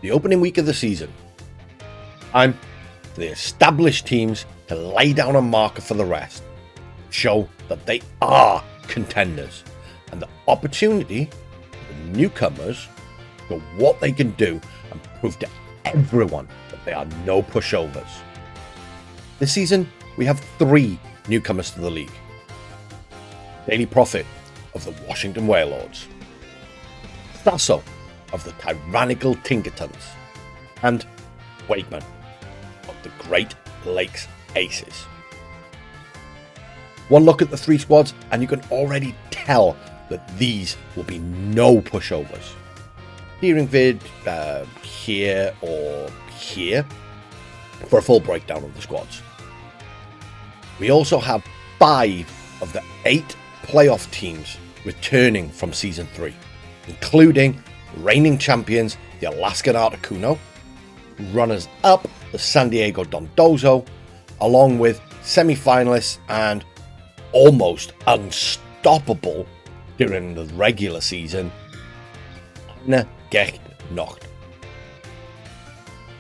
the opening week of the season. Time for the established teams to lay down a marker for the rest, show that they are contenders, and the opportunity for the newcomers for what they can do and prove to everyone that they are no pushovers. This season, we have 3 newcomers to the league. Daily Prophet of the Washington Wailords, Saso of the tyrannical Tinkatons, and Wakeman of the Great Lakes Aces. One look at the 3 squads and you can already tell that these will be no pushovers. Steering vid here or here for a full breakdown of the squads. We also have 5 of the 8 playoff teams returning from Season 3, including reigning champions, the Alaskan Articuno, runners-up, the San Diego Dondozo, along with semi-finalists and almost unstoppable during the regular season, Get Knocked.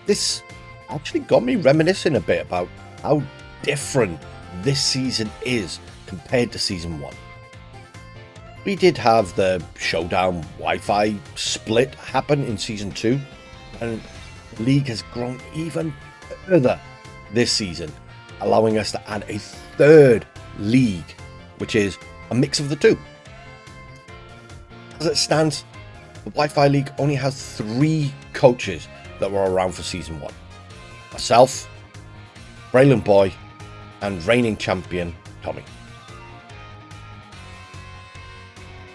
This actually got me reminiscing a bit about how different this season is compared to Season 1. We did have the Showdown Wi-Fi split happen in Season 2, and the league has grown even further this season, allowing us to add a 3rd league, which is a mix of the 2. As it stands, the Wi-Fi League only has 3 coaches that were around for Season 1. Myself, BreloomBoi, and reigning champion Tommy.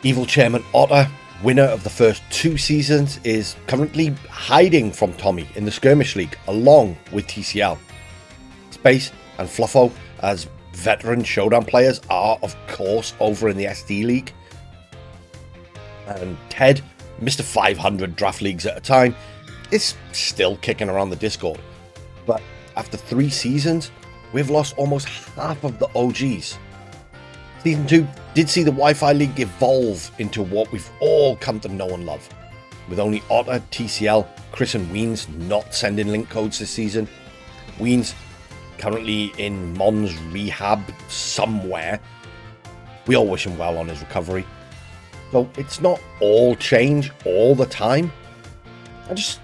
Evil Chairman Otter, winner of the first 2 seasons, is currently hiding from Tommy in the Skirmish League along with TCL. Space and Fluffo, as veteran Showdown players, are of course over in the SD League. And Ted, Mr. 500 draft leagues at a time, is still kicking around the Discord. But after 3 seasons, we've lost almost half of the OGs. Season 2 did see the Wi-Fi League evolve into what we've all come to know and love, with only Otter, TCL, Chris and Weens not sending link codes this season. Weens currently in Mon's rehab somewhere. We all wish him well on his recovery. So it's not all change all the time. I just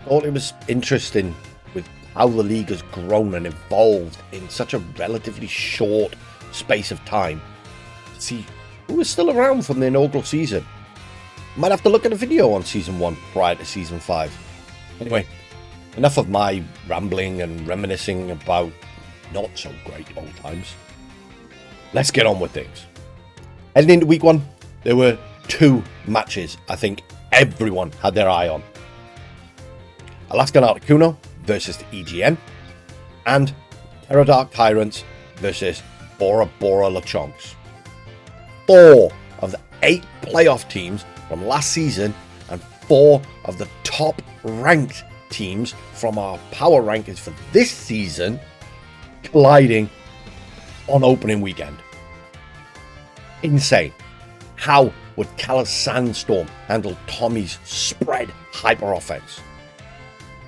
thought it was interesting with how the league has grown and evolved in such a relatively short space of time to see who is still around from the inaugural season. Might have to look at a video on Season 1 prior to Season 5. Anyway, enough of my rambling and reminiscing about not so great old times. Let's get on with things. Heading into week 1, there were 2 matches I think everyone had their eye on. Alaskan Articuno versus the EGN, and Terra Dark Tyrants versus Bora Bora Lechonks. 4 of the 8 playoff teams from last season and 4 of the top ranked teams from our power rankings for this season colliding on opening weekend. Insane. How would Callous Sandstorm handle Tommy's spread hyper offense?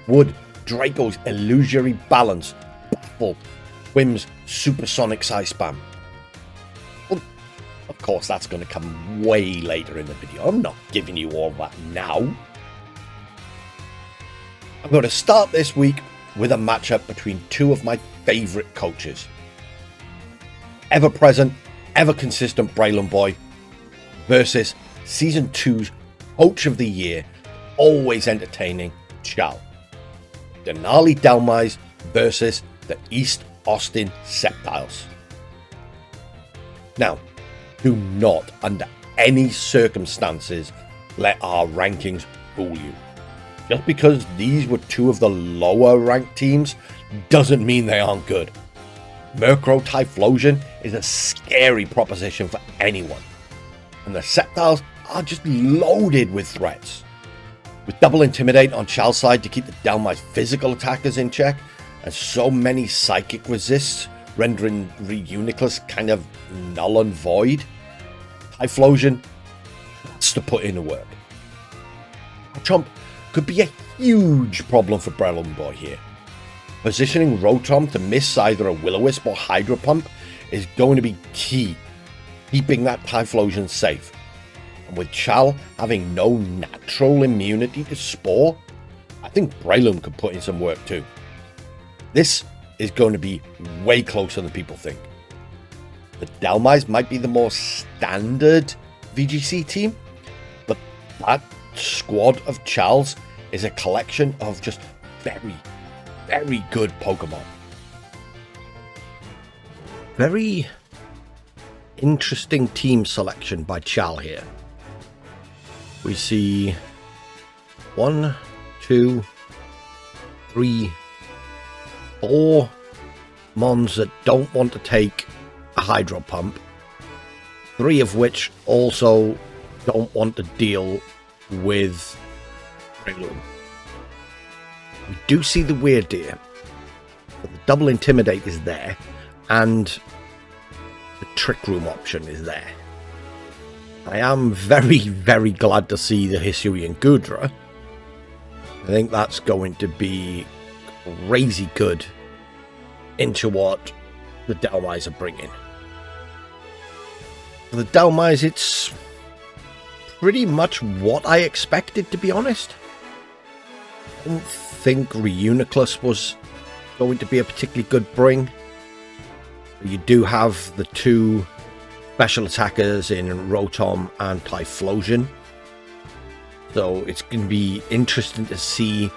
Would Draco's illusory balance baffle Twim's supersonic size spam? Well, of course that's going to come way later in the video. I'm not giving you all that now. I'm going to start this week with a matchup between 2 of my favourite coaches. Ever present, ever consistent BreloomBoi versus Season 2's Coach of the Year, always entertaining Chow. Denali Dhelmise versus the East Austin Sceptiles. Now, do not under any circumstances let our rankings fool you. Just because these were 2 of the lower ranked teams doesn't mean they aren't good. Murkrow Typhlosion is a scary proposition for anyone, and the Sceptiles are just loaded with threats. With double Intimidate on Chal's side to keep the Dhelmise physical attackers in check, and so many psychic resists rendering Reuniclus kind of null and void, Typhlosion has to put in the work. Chomp could be a huge problem for BreloomBoi here. Positioning Rotom to miss either a Will-O-Wisp or Hydro Pump is going to be key, keeping that Typhlosion safe. And with Chal having no natural immunity to Spore, I think Breloom could put in some work too. This is going to be way closer than people think. The Dhelmise might be the more standard VGC team, but that squad of Chals is a collection of just very good Pokemon. Very interesting team selection by Chal here. We see 1, 2, 3, 4 Mons that don't want to take a Hydro Pump, 3 of which also don't want to deal with Breloom. We do see the Weird Deer, but the double Intimidate is there, and the Trick Room option is there. I am very glad to see the Hisuian Gudra. I think that's going to be crazy good into what the Dhelmise are bringing. For the Dhelmise, it's pretty much what I expected, to be honest. I don't think Reuniclus was going to be a particularly good bring. You do have the 2 special attackers in Rotom and Typhlosion, so it's going to be interesting to see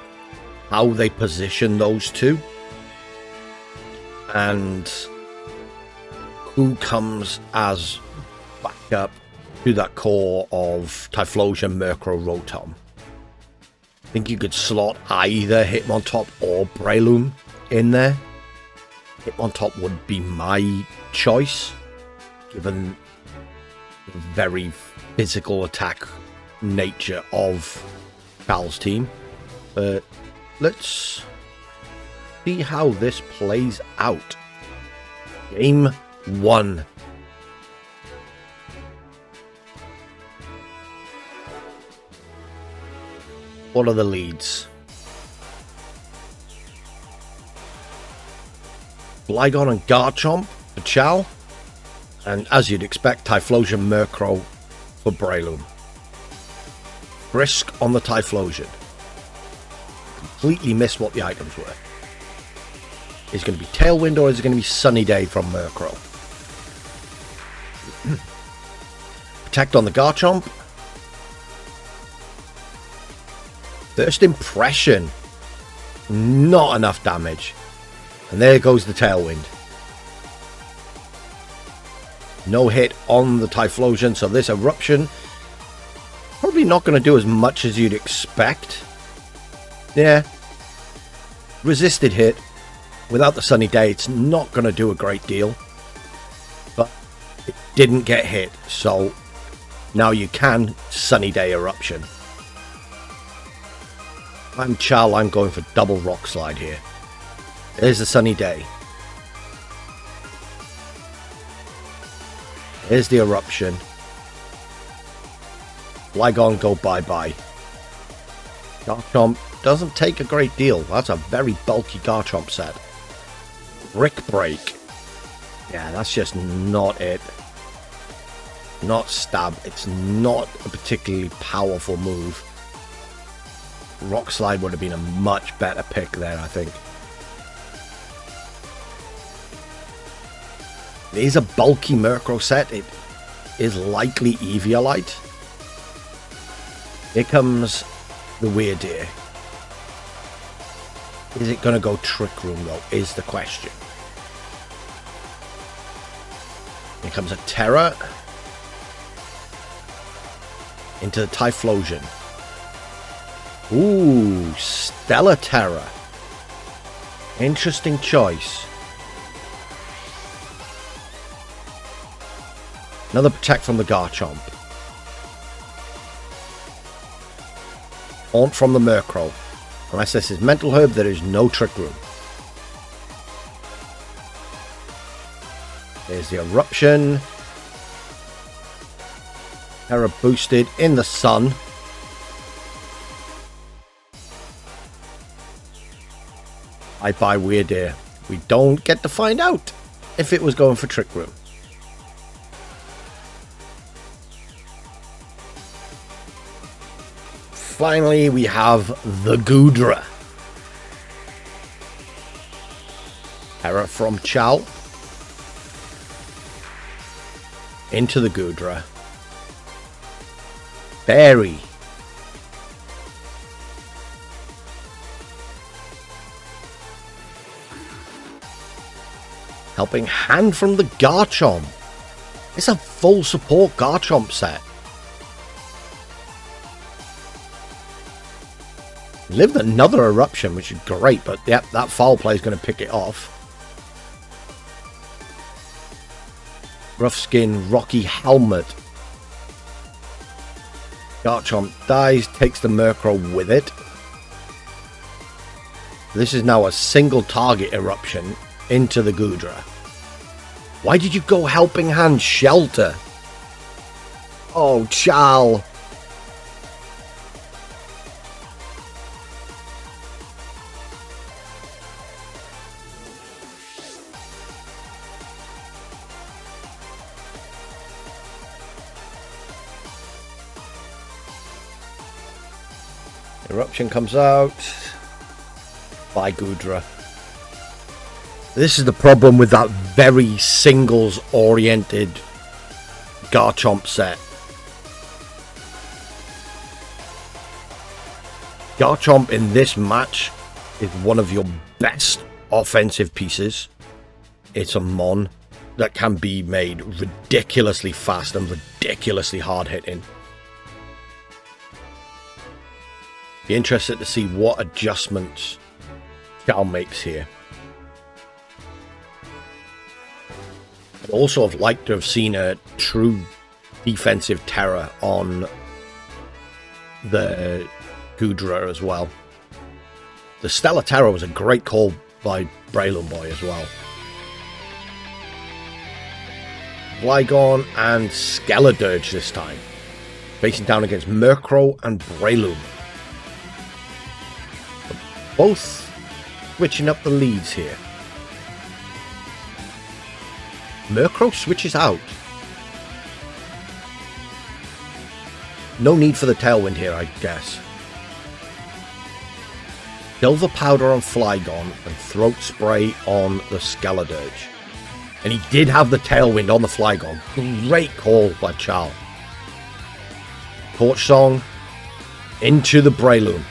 how they position those 2 and who comes as backup to that core of Typhlosion, Murkrow, Rotom. I think you could slot either Hitmontop or Breloom in there. Hitmontop would be my choice, given the very physical attack nature of Cal's team. But let's see how this plays out. Game 1. What are the leads? Flygon and Garchomp for Chal, and as you'd expect, Typhlosion, Murkrow for Breloom. Brisk on the Typhlosion. Completely missed what the items were. Is it going to be Tailwind or is it going to be Sunny Day from Murkrow? Protect on the Garchomp. First Impression. Not enough damage. And there goes the Tailwind. No hit on the Typhlosion, so this Eruption probably not going to do as much as you'd expect. Yeah. Resisted hit. Without the Sunny Day, it's not going to do a great deal. But it didn't get hit, so now you can Sunny Day Eruption. I'm Chal, I'm going for double Rock Slide here. There's the Sunny Day. Here's the Eruption. Flygon, go bye-bye. Garchomp doesn't take a great deal. That's a very bulky Garchomp set. Brick Break. Yeah, that's just not it. Not Stab. It's not a particularly powerful move. Rock Slide would have been a much better pick there, I think. It is a bulky Murkrow set. It is likely Eviolite. Here comes the Weird Deer. Is it going to go Trick Room, though, is the question. Here comes a Terra. Into the Typhlosion. Ooh, Stellar Terra. Interesting choice. Another Protect from the Garchomp. Haunt from the Murkrow. Unless this is Mental Herb, there is no Trick Room. There's the Eruption. Terra boosted in the sun. Bye-bye, Weird Ear. We don't get to find out if it was going for Trick Room. Finally, we have the Goodra. Terra from Chow. Into the Goodra. Berry. Helping Hand from the Garchomp. It's a full support Garchomp set. Lived another Eruption, which is great, but yep, that foul play is going to pick it off. Rough Skin, Rocky Helmet. Garchomp dies, takes the Murkrow with it. This is now a single target Eruption into the Goodra. Why did you go Helping Hand Shelter? Oh, Chal. Eruption comes out. Bye, Goodra. This is the problem with that very singles-oriented Garchomp set. Garchomp in this match is one of your best offensive pieces. It's a Mon that can be made ridiculously fast and ridiculously hard-hitting. Be interested to see what adjustments Chow makes here. I'd also have liked to have seen a true defensive Terra on the Goodra as well. The Stellar Terra was a great call by BreloomBoi as well. Flygon and Skeledirge this time. Facing down against Murkrow and Breloom. Both switching up the leads here. Murkrow switches out. No need for the Tailwind here, I guess. Silver Powder on Flygon and Throat Spray on the Skeledirge. And he did have the Tailwind on the Flygon. Great call by Chow. Torch Song into the Breloom.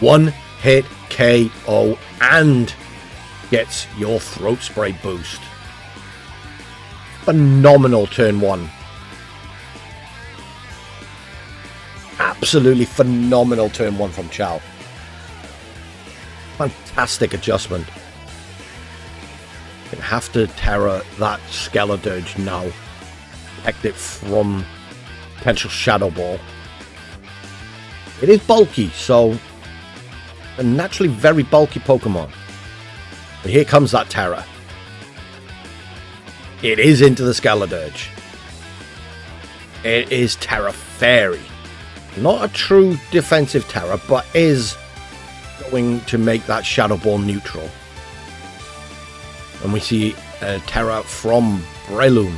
One hit KO and gets your Throat Spray boost. Phenomenal turn one. Absolutely phenomenal turn one from Chow. Fantastic adjustment. You have to Terra that Skeledirge now. Protect it from potential Shadow Ball. It is bulky, so a naturally very bulky Pokemon. But here comes that Terra. It is into the Skeledirge. It is Terra Fairy. Not a true defensive Terra, but is going to make that Shadow Ball neutral. And we see a Terra from Breloom.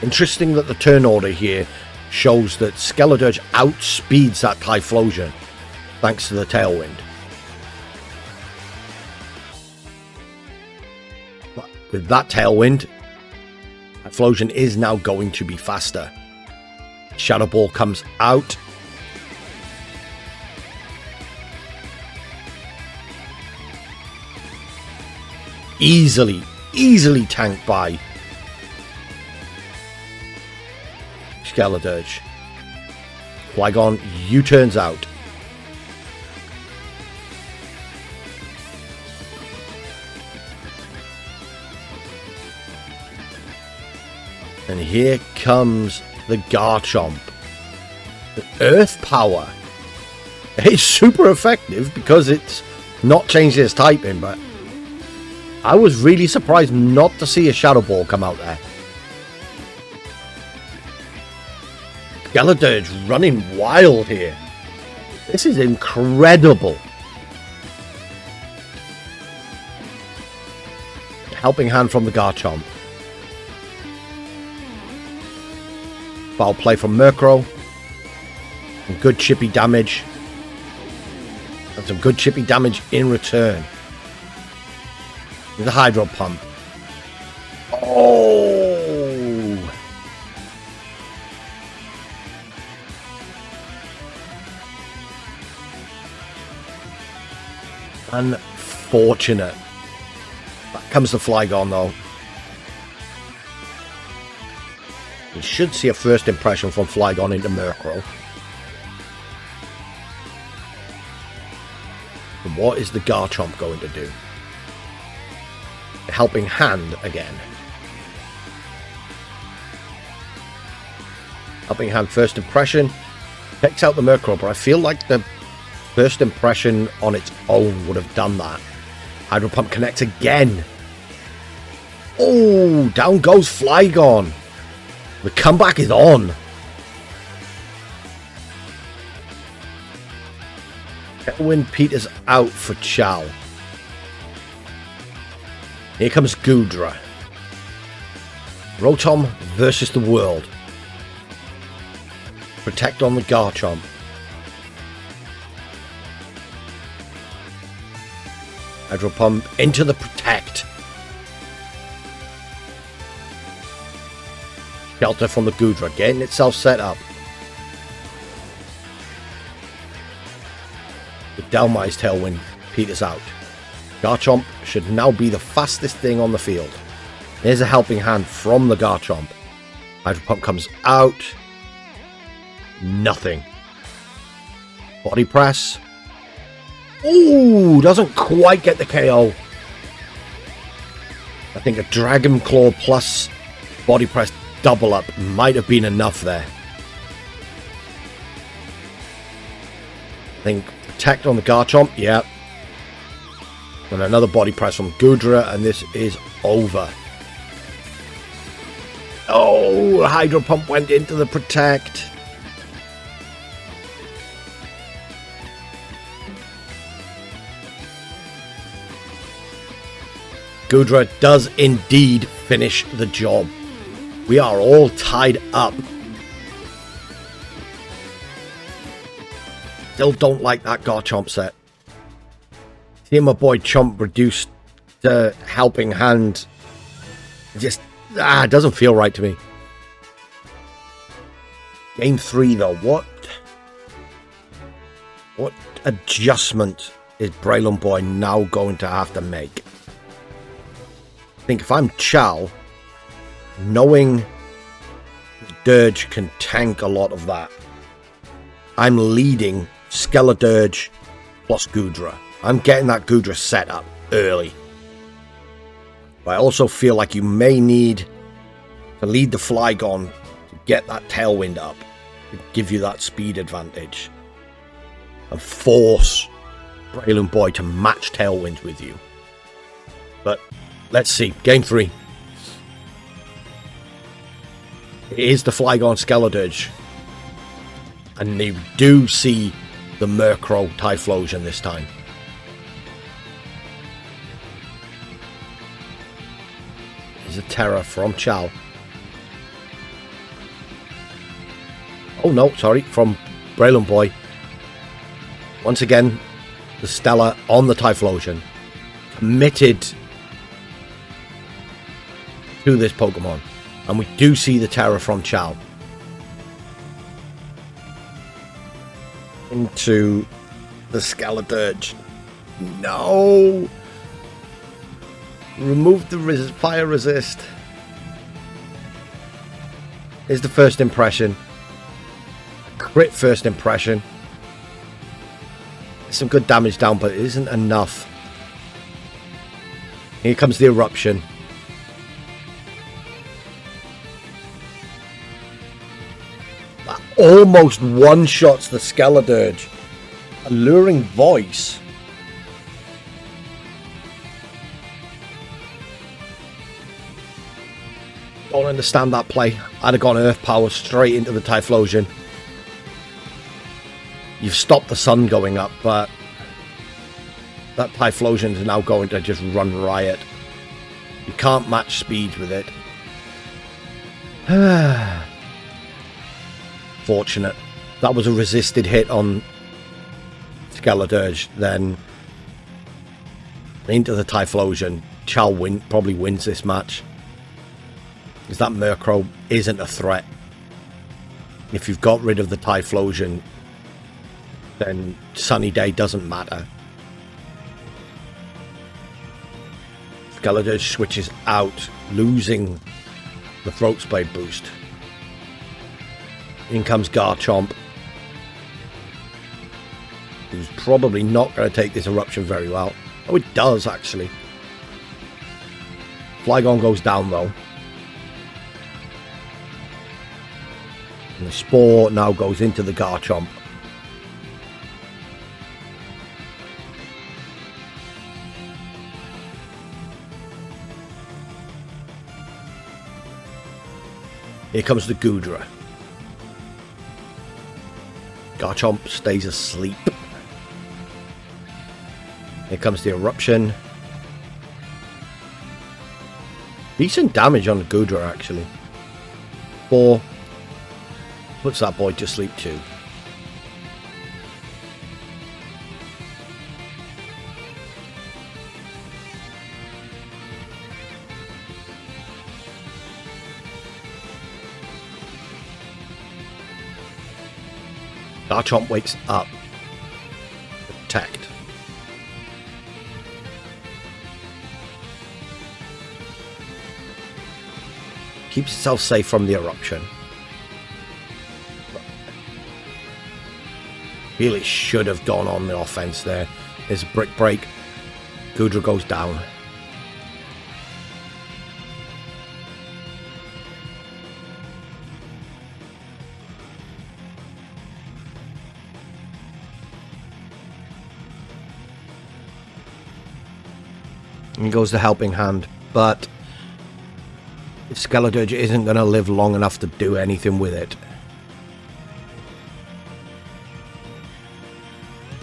Interesting that the turn order here shows that Skeledirge outspeeds that Typhlosion thanks to the Tailwind. But with that Tailwind, Typhlosion is now going to be faster. Shadow Ball comes out. Easily tanked by Skeledirge. Flygon U-turns out. And here comes the Garchomp. The Earth Power. It's super effective because it's not changed its typing, but I was really surprised not to see a Shadow Ball come out there. Skeledirge running wild here. This is incredible. Helping hand from the Garchomp. Foul play from Murkrow. Some good chippy damage. And some good chippy damage in return. With a Hydro Pump. Oh! Unfortunate. Back comes the Flygon though. You should see a first impression from Flygon into Murkrow. And what is the Garchomp going to do? A helping hand again. Helping hand first impression. Takes out the Murkrow, but I feel like the first impression on its own would have done that. Hydro Pump connects again. Oh, down goes Flygon. The comeback is on. Tailwind peters out for Chow. Here comes Goodra. Rotom versus the world. Protect on the Garchomp. Hydro Pump into the Protect. Shelter from the Goodra, getting itself set up. The Dhelmise Tailwind peters out. Garchomp should now be the fastest thing on the field. Here's a helping hand from the Garchomp. Hydro Pump comes out. Nothing. Body Press. Ooh, doesn't quite get the KO. I think a Dragon Claw plus Body Press double up might have been enough there. I think Protect on the Garchomp, yeah. And another Body Press from Goodra, and this is over. Oh, Hydro Pump went into the Protect. Goodra does indeed finish the job. We are all tied up. Still don't like that Garchomp set. Seeing my boy Chomp reduced the helping hand. Just, it doesn't feel right to me. Game 3 though, what adjustment is BreloomBoi now going to have to make? I think if I'm Chow, knowing Dirge can tank a lot of that, I'm leading Skeledirge plus Goodra. I'm getting that Goodra set up early. But I also feel like you may need to lead the Flygon to get that Tailwind up, to give you that speed advantage, and force BreloomBoi to match Tailwinds with you. But let's see. Game 3. It is the Flygon Skeledirge. And they do see the Murkrow Typhlosion this time. There's a Terra from Chow. Oh no, sorry, from BreloomBoi. Once again, the Stella on the Typhlosion. Committed to this Pokemon. And we do see the Terra from Chow. Into the Skeledirge. No! Remove the fire resist. Here's the first impression. Crit first impression. Some good damage down, but it isn't enough. Here comes the Eruption. That almost one-shots the Skeledirge. Alluring Voice. Don't understand that play. I'd have gone Earth Power straight into the Typhlosion. You've stopped the sun going up, but that Typhlosion is now going to just run riot. You can't match speed with it. Fortunate. That was a resisted hit on Skeledirge, then into the Typhlosion. Chal probably wins this match, because that Murkrow isn't a threat. If you've got rid of the Typhlosion, then Sunny Day doesn't matter. Skeledirge switches out, losing the Throat Spray boost. In comes Garchomp, who's probably not going to take this eruption very well. Oh, it does, actually. Flygon goes down, though. And the Spore now goes into the Garchomp. Here comes the Goodra. Garchomp stays asleep. Here comes the Eruption. Decent damage on the Goodra, actually. 4. Puts that boy to sleep too. Garchomp wakes up. Protect. Keeps itself safe from the eruption. Really should have gone on the offense there. There's a brick break. Goodra goes down. And goes the helping hand, but Skeledirge isn't going to live long enough to do anything with it.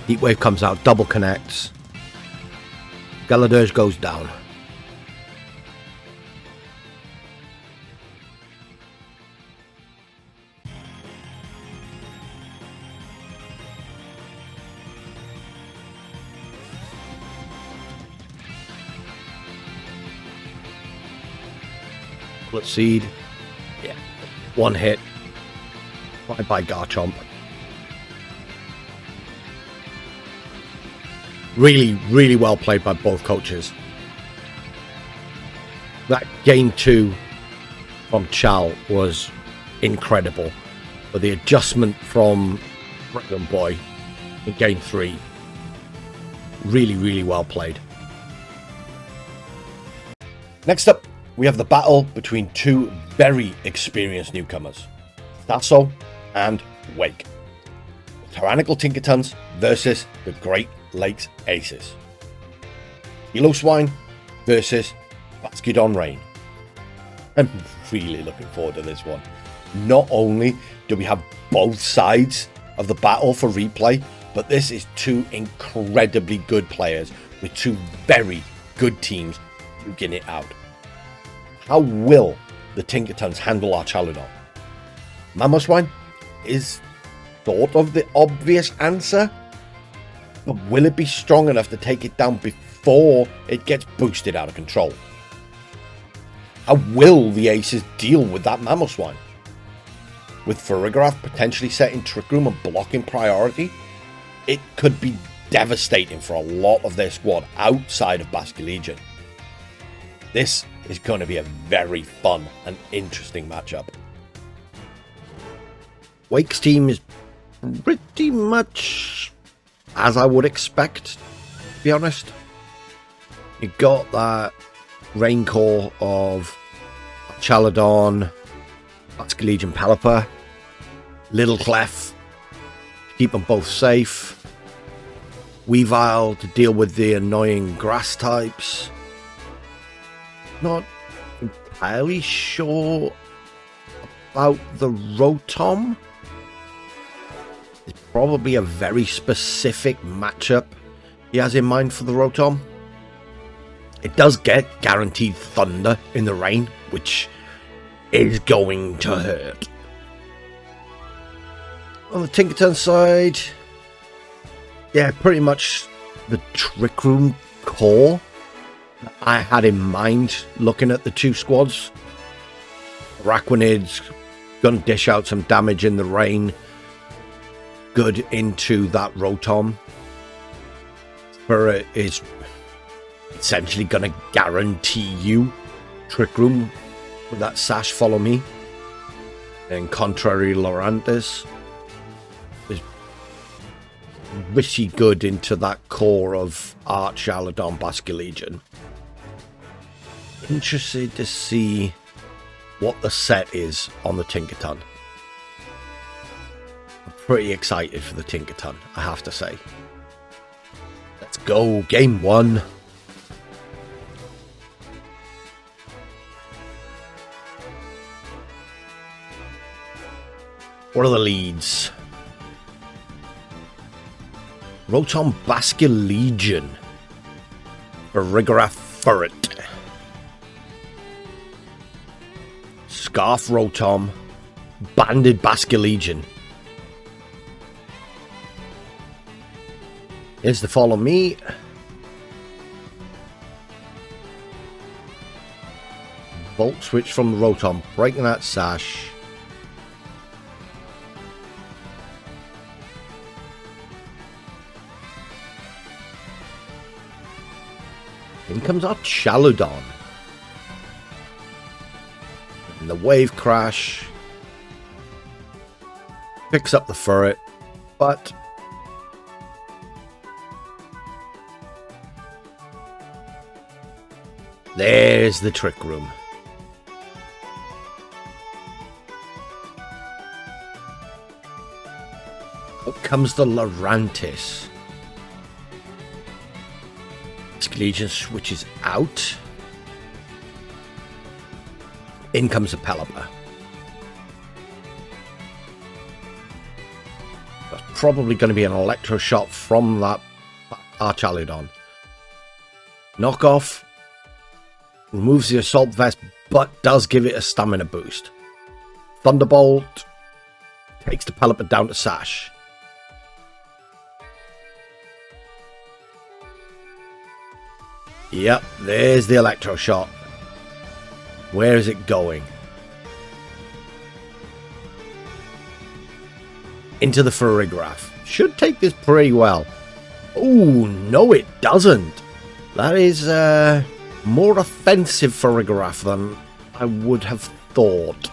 Heat Wave comes out, double connects. Skeledirge goes down. Bullet Seed. Yeah. One hit. Bye-bye Garchomp. Really, really well played by both coaches. That game 2 from Chal was incredible. But the adjustment from BreloomBoi in game 3, really, really well played. Next up, we have the battle between two very experienced newcomers, Saso and Wake. Tyrannical Tinkatons versus the Great Lakes Aces. Swine versus Basculon Rain. I'm really looking forward to this one. Not only do we have both sides of the battle for replay, but this is two incredibly good players with two very good teams duking it out. How will the Tinkatons handle our Chaludon? Mamoswine is sort of the obvious answer, but will it be strong enough to take it down before it gets boosted out of control? How will the Aces deal with that Mamoswine? With Farigiraf potentially setting Trick Room and blocking priority, it could be devastating for a lot of their squad outside of Basculegion. This is going to be a very fun and interesting matchup. Wake's team is pretty much as I would expect, to be honest. You got that Rain Core of Chaludon, Basculegion Pelipper, Little Clef, keep them both safe, Weavile to deal with the annoying grass types. Not entirely sure about the Rotom. It's probably a very specific matchup he has in mind for the Rotom. It does get guaranteed thunder in the rain, which is going to hurt. On the Tinkaton side, yeah, pretty much the Trick Room core I had in mind looking at the two squads. Arachnid's gonna dish out some damage in the rain. Good into that Rotom. Spirit is essentially gonna guarantee you Trick Room with that Sash Follow Me. And contrary, Lurantis is risky good into that core of Arch, Aladon, Basculegion. Interested to see what the set is on the Tinkaton. I'm pretty excited for the Tinkaton, I have to say. Let's go, game 1. What are the leads? Rotom Basculegion. Rigorath Furret. Scarf Rotom. Banded Basculegion. Here's the Follow Me. Volt Switch from the Rotom. Breaking that Sash. In comes our Chaludon. And the Wave Crash picks up the Furret, but there's the Trick Room. Out comes the Lurantis. Legion switches out. In comes a Pelipper. That's probably going to be an Electro Shot from that Archaludon. Knockoff removes the Assault Vest, but does give it a stamina boost. Thunderbolt takes the Pelipper down to Sash. Yep, there's the Electro Shot. Where is it going? Into the Farigiraf. Should take this pretty well. Oh, no it doesn't. That is more offensive Farigiraf than I would have thought.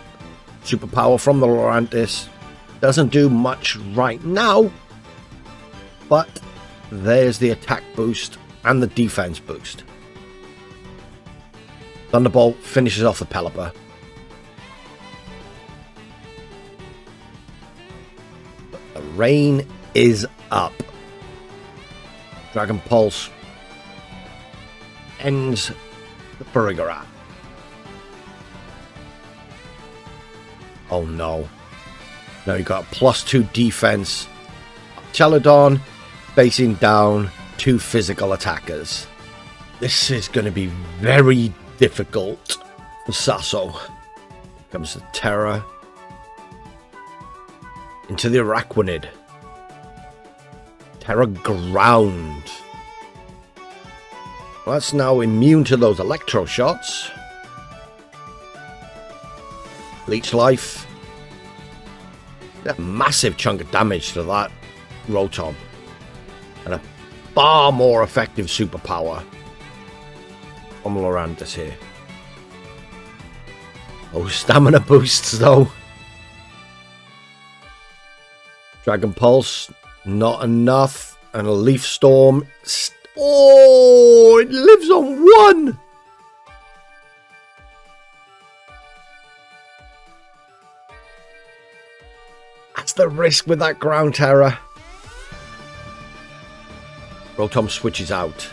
Superpower from the Lurantis. Doesn't do much right now. But there's the attack boost and the defense boost. Thunderbolt finishes off the Pelipper. The rain is up. Dragon Pulse ends the Farigiraf. Oh no. Now you've got a +2 defense. Chaludon facing down 2 physical attackers. This is going to be very difficult for Saso. Here comes the Terra. Into the Arachnid. Terra Ground. Well, that's now immune to those Electro Shots. Leech Life. A massive chunk of damage to that Rotom. And a far more effective superpower from Lurantis here. Oh, stamina boosts though. Dragon Pulse, not enough. And a Leaf Storm. Oh, it lives on 1. That's the risk with that Ground Terror. Rotom switches out.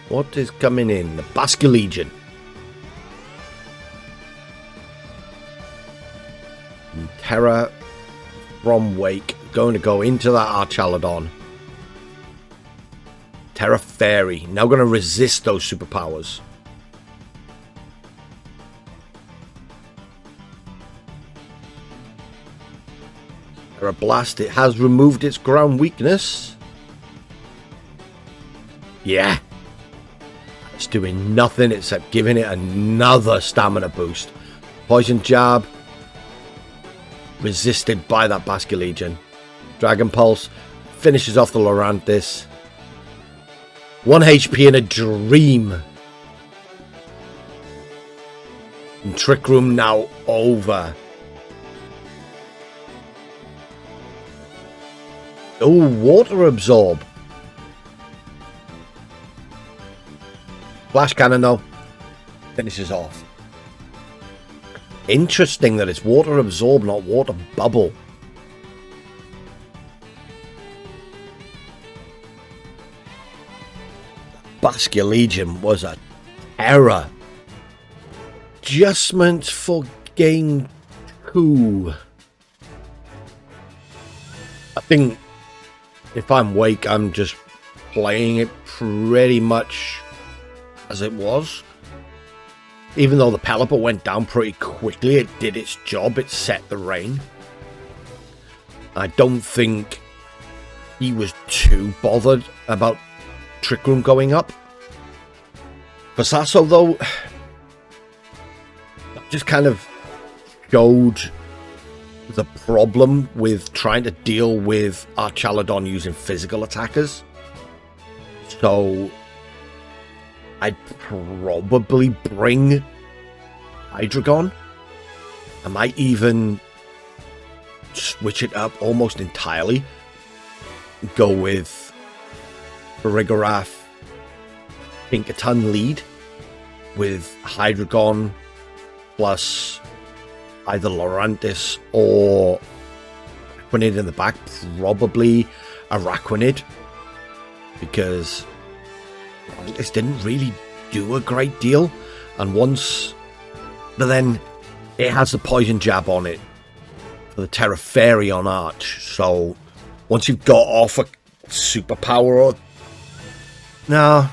What is coming in? The Basculegion. And Terra from Wake. Going to go into that Archaludon. Terra Fairy. Now going to resist those superpowers. Terra Blast. It has removed its ground weakness. Yeah. It's doing nothing except giving it another stamina boost. Poison Jab. Resisted by that Basculegion. Dragon Pulse. Finishes off the Lorantis. 1 HP in a dream. And Trick Room now over. Oh, Water Absorb. Flash Cannon though. Finishes off. Interesting that it's Water Absorb, not Water Bubble. Basculegion was a terror. Adjustment for game 2. I think if I'm Wake, I'm just playing it pretty much as it was. Even though the Pelipper went down pretty quickly, it did its job. It set the rain. I don't think he was too bothered about Trick Room going up. For Saso, though, just kind of showed the problem with trying to deal with Archaludon using physical attackers. So I'd probably bring Hydreigon. I might even switch it up almost entirely. Go with Farigiraf, Tinkatons lead with Hydreigon plus either Lorantis or Araquanid in the back. Probably Araquanid, because this didn't really do a great deal. And once, but then it has the Poison Jab on it for the Terra Fairy on Arch. So once you've got off a superpower, or no,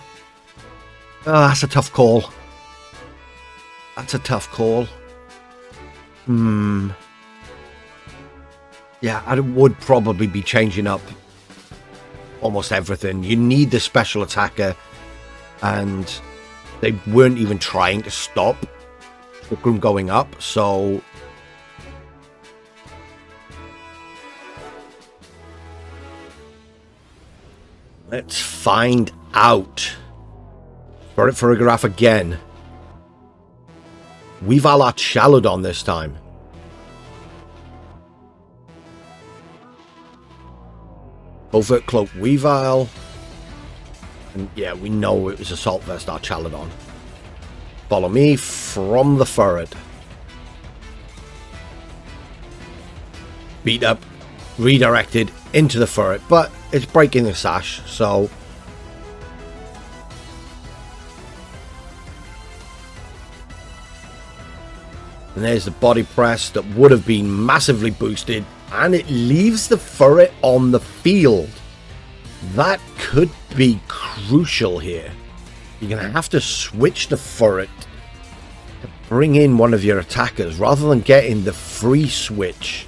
that's a tough call. That's a tough call. Yeah, I would probably be changing up almost everything. You need the special attacker, and they weren't even trying to stop Trick Room going up, so let's find out. Farigiraf again. Weavile Archaludon this time. Overt Cloak Weavile. And yeah, we know it was Assault Vest Archaludon. Follow me from the Furret. Beat up, redirected into the Furret, but it's breaking the sash, so and there's the body press that would have been massively boosted, and it leaves the Furret on the field. That could be crucial here. You're going to have to switch the Furret to bring in one of your attackers rather than getting the free switch.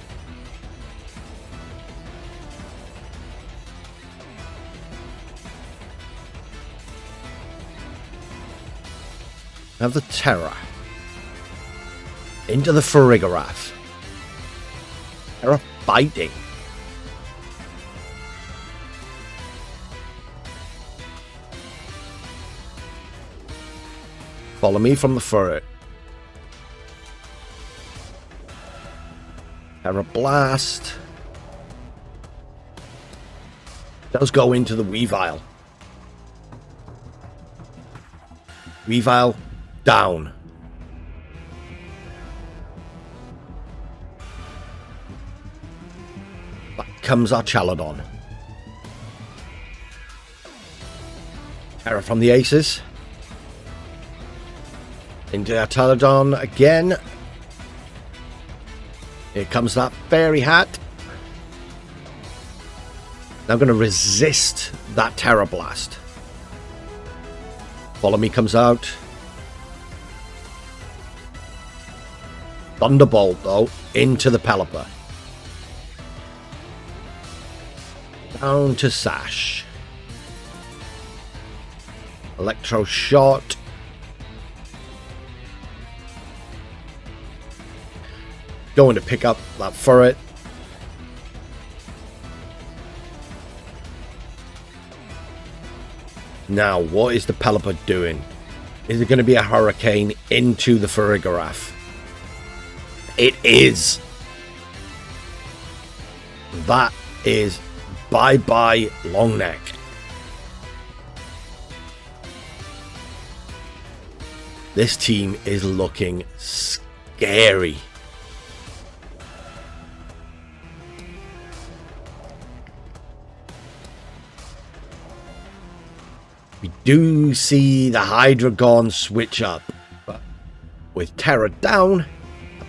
Have the Terra into the Farigiraf. Terra fighting. Follow me from the Furret. Terra Blast. Does go into the Weavile. Weavile down. Back comes Archaludon. Terra from the Aces. Into Archaludon again. Here comes that Fairy Hat. I'm going to resist that Terra Blast. Follow Me comes out. Thunderbolt, though, into the Pelipper. Down to Sash. Electro Shot. Going to pick up that Furret. Now, what is the Pelipper doing? Is it going to be a Hurricane into the Farigiraf? It is. That is bye-bye long neck. This team is looking scary. We do see the Hydreigon switch up, but with Terra down,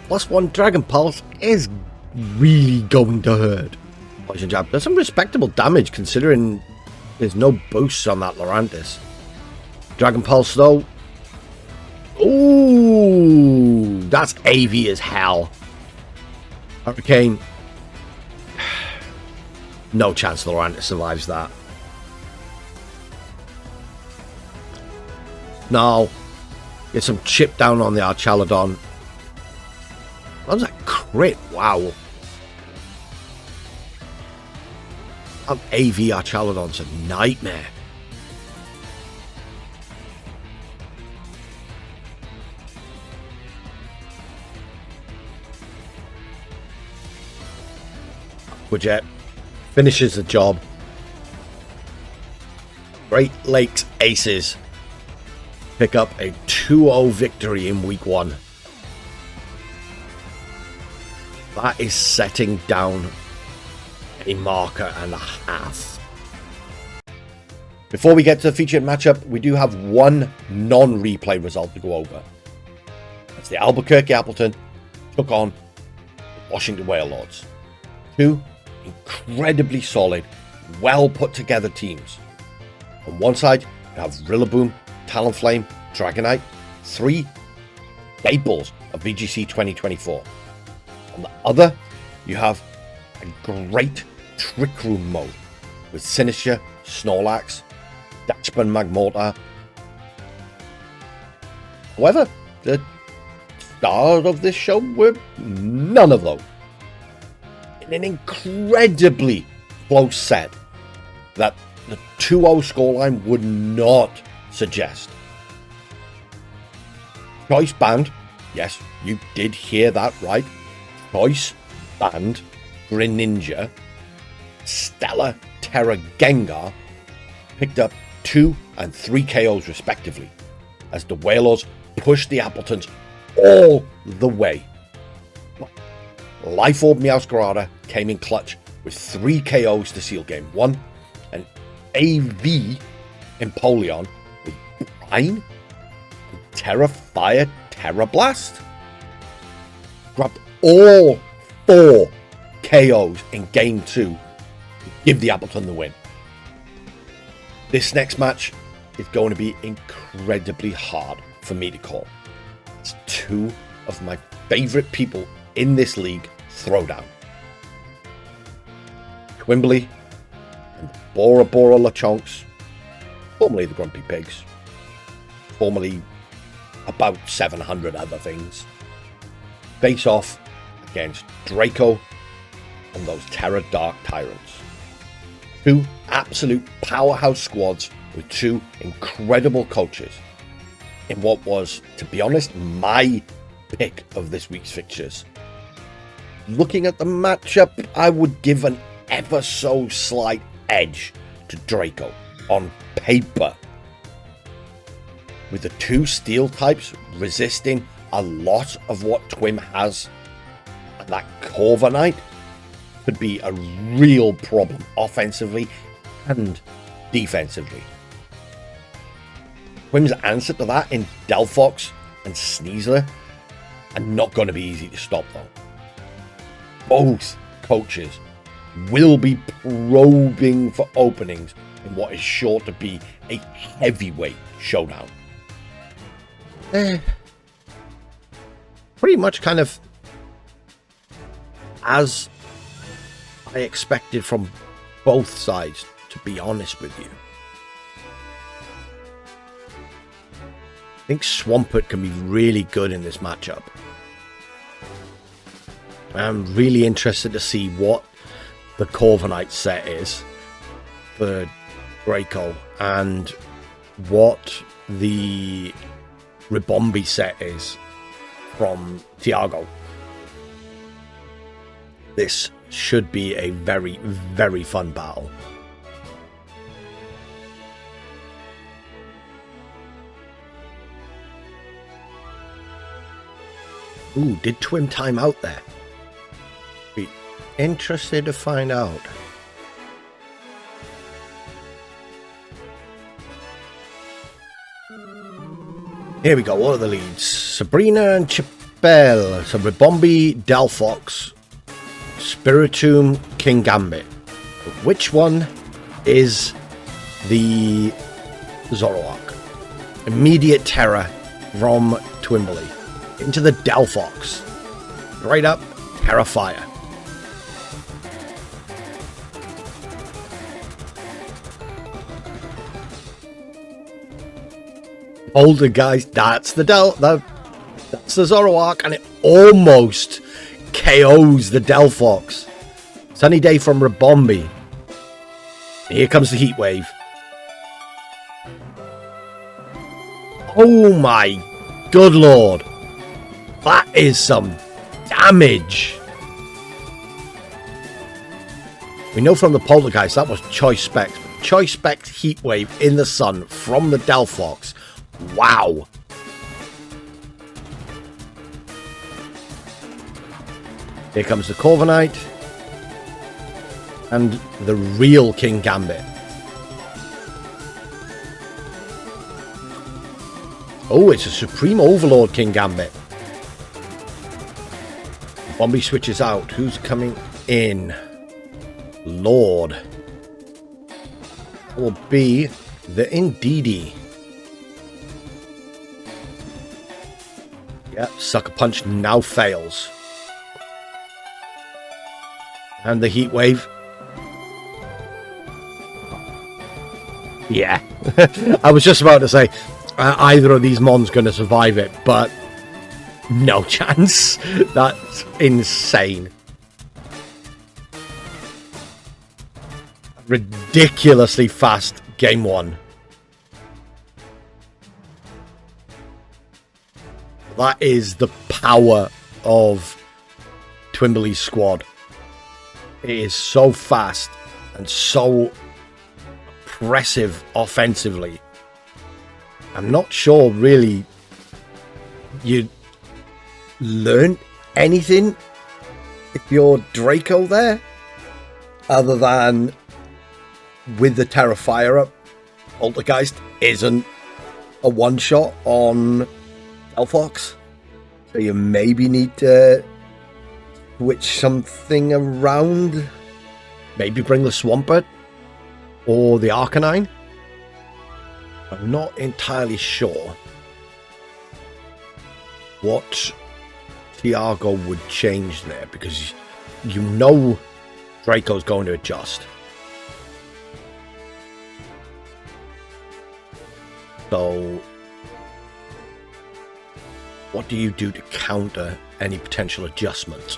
+1 Dragon Pulse is really going to hurt. Poison Jab does some respectable damage considering there's no boosts on that Lurantis. Dragon Pulse though. Ooh, that's AV as hell. Hurricane. No chance the Lurantis survives that. Now, get some chip down on the Archaludon. That was a crit, wow. That AV Archaludon's a nightmare. Aquajet finishes the job. Great Lakes Aces pick up a 2-0 victory in week 1. That is setting down a marker and a half. Before we get to the featured matchup, we do have one non-replay result to go over. That's the Albuquerque Appletun took on the Washington Wailords. Two incredibly solid, well put together teams. On one side, you have Rillaboom, Talonflame, Dragonite, 3 staples of VGC 2024. On the other, you have a great Trick Room mode with Sinistcha, Snorlax, Dachsbun, Magmortar. However, the stars of this show were none of those. In an incredibly close set that the 2-0 scoreline would not suggest. Choice banned. Yes, you did hear that right. Choice banned Greninja, Stellar, Terra, Gengar picked up 2 and 3 KOs respectively as the Wailords pushed the Appletuns all the way. Life Orb Meowscarada came in clutch with 3 KOs to seal game 1, and AV Empoleon with Brine and Terra Fire Terra Blast grabbed all 4 KOs in game 2 to give the Appletun the win. This next match is going to be incredibly hard for me to call. It's 2 of my favorite people in this league throwdown. Quimbley and Bora Bora Lechonks, formerly the Grumpy Pigs, formerly about 700 other things, face off against Draco and those Terra Dark Tyrants. 2 absolute powerhouse squads with 2 incredible coaches in what was, to be honest, my pick of this week's fixtures. Looking at the matchup, I would give an ever so slight edge to Draco on paper. With the 2 steel types resisting a lot of what Twim has, and that Corviknight could be a real problem offensively and defensively. Twim's answer to that in Delphox and Sneasler are not going to be easy to stop though. Both coaches will be probing for openings in what is sure to be a heavyweight showdown. Pretty much kind of as I expected from both sides, to be honest with you. I think Swampert can be really good in this matchup. I'm really interested to see what the Corviknight set is for Draco and what the Ribombee set is from Tiago. This should be a very, very fun battle. Ooh, did Twim time out there? Be interested to find out. Here we go, what are the leads? Sabrina and Chapelle. So Ribombee, Delphox, Spiritomb, Kingambit. Which one is the Zoroark? Immediate terror from Twimbley. Into the Delphox. Right up, Terrafire. Older guys, that's the that's the Zoroark, and it almost KOs the Delphox. Sunny Day from Ribombee. Here comes the Heat Wave. Oh my good lord. That is some damage. We know from the Poltergeist that was Choice Specs. Choice Specs Heat Wave in the sun from the Delphox. Wow. Here comes the Corviknight. And the real Kingambit. Oh, it's a Supreme Overlord Kingambit. Bombay switches out. Who's coming in? Lord. That will be the Indeedee. Yep, Sucker Punch now fails. And the Heat Wave. Yeah. I was just about to say, either of these Mons going to survive it, but no chance. That's insane. Ridiculously fast game one. That is the power of Twimbley's squad. It is so fast and so impressive offensively. I'm not sure really you learn anything if you're Draco there, other than with the Terrafire up, Poltergeist isn't a one-shot on Delphox, so you maybe need to switch something around. Maybe bring the Swampert or the Arcanine. I'm not entirely sure what Tiago would change there, because you know Draco's going to adjust. So what do you do to counter any potential adjustments?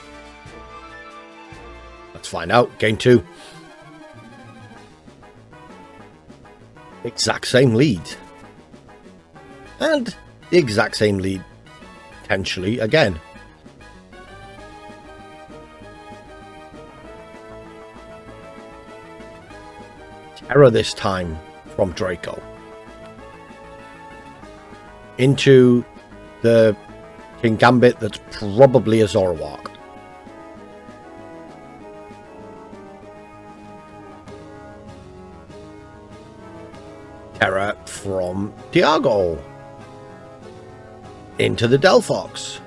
Let's find out. Game 2. Exact same lead. And the exact same lead potentially again. Terror this time from Draco. Into the Kingambit that's probably a Zoroark. Terror from Tiago. Into the Delphox.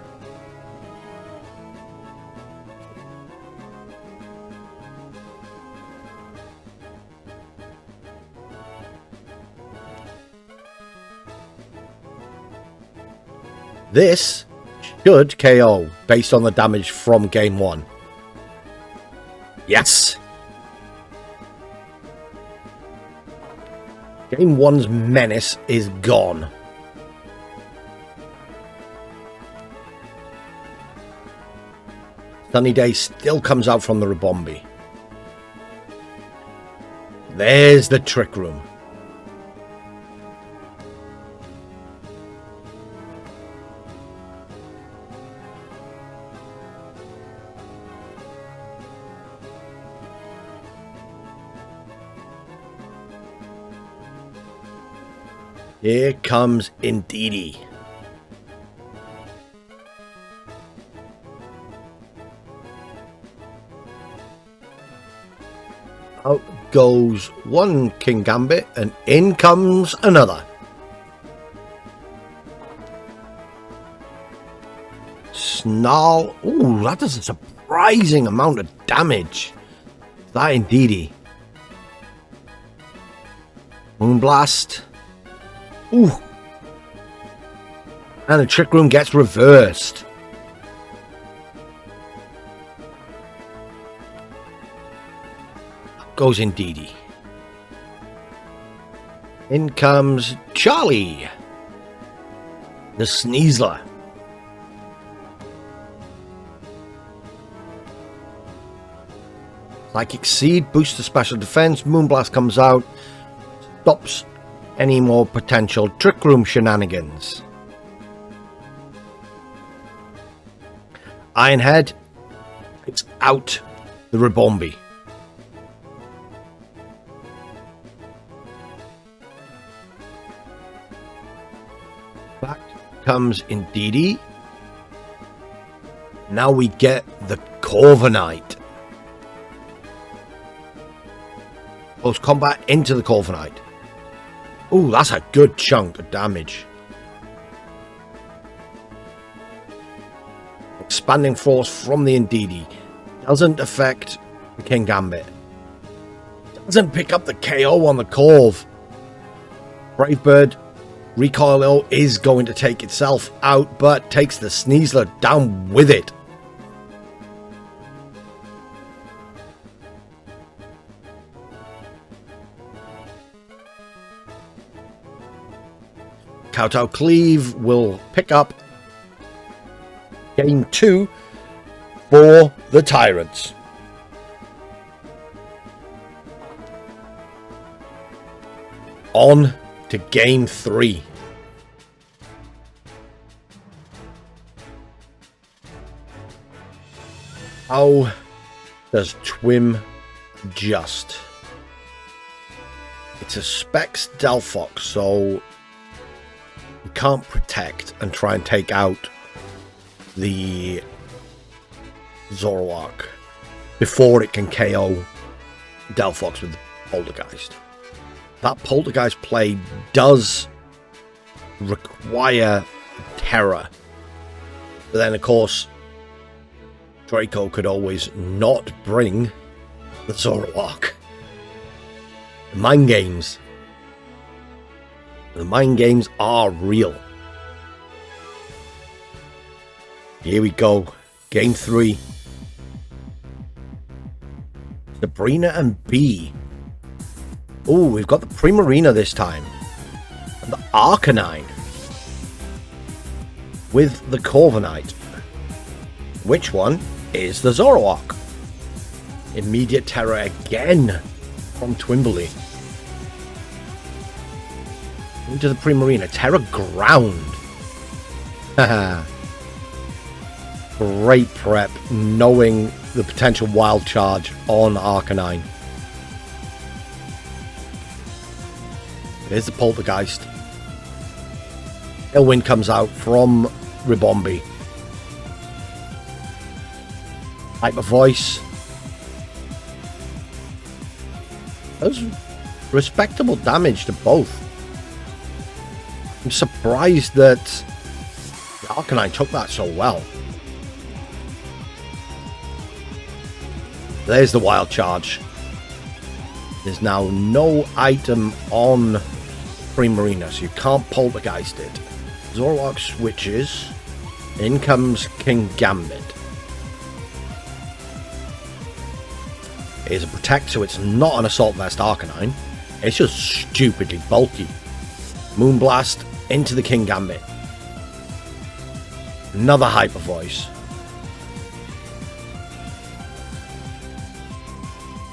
This should KO based on the damage from game 1. Yes! Game 1's menace is gone. Sunny Day still comes out from the Rebombi. There's the Trick Room. Here comes Indeedee. Out goes one King Gambit and in comes another. Snarl. Ooh, that does a surprising amount of damage. That Indeedee. Moonblast. Ooh. And the Trick Room gets reversed. Goes Indeedee. In comes Charlie, the Sneasler. Psychic Seed boosts the special defense. Moonblast comes out, stops any more potential Trick Room shenanigans. Ironhead takes out the Rebombi. Back comes Indeedee. Now we get the Corviknight. Post combat into the Corviknight. Ooh, that's a good chunk of damage. Expanding force from the Indeedee. Doesn't affect the King Gambit. Doesn't pick up the KO on the Corv. Bravebird Recoil is going to take itself out, but takes the Sneasler down with it. Kowtow Cleave will pick up game 2 for the Tyrants. On to game 3. How does Twim just? It's a Specs Delphox, so you can't protect and try and take out the Zoroark before it can KO Delphox with Poltergeist. That Poltergeist play does require terror. But then, of course, Draco could always not bring the Zoroark. Mind games. The mind games are real. Here we go. Game 3. Sabrina and B. Oh, we've got the Primarina this time. And the Arcanine. With the Corviknight. Which one is the Zoroark? Immediate terror again from Twimbley. Into the Primarina. Terror Ground. Haha. Great prep, knowing the potential wild charge on Arcanine. There's the Poltergeist. Tailwind comes out from Rebombi. Hyper Voice. Does respectable damage to both. I'm surprised that the Arcanine took that so well. There's the wild charge. There's now no item on Primarina, so you can't Poltergeist it. Zoroark switches. In comes King Gambit. It is a protect, so it's not an Assault Vest Arcanine. It's just stupidly bulky. Moonblast into the King Gambit. Another Hyper Voice.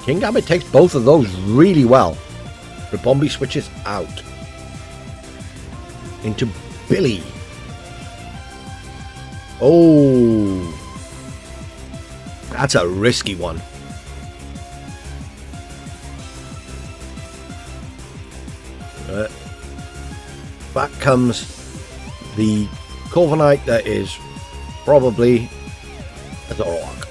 King Gambit takes both of those really well. Ribombee switches out. Into Billy. Oh. That's a risky one. Back comes the Corviknight that is probably a Zoroark.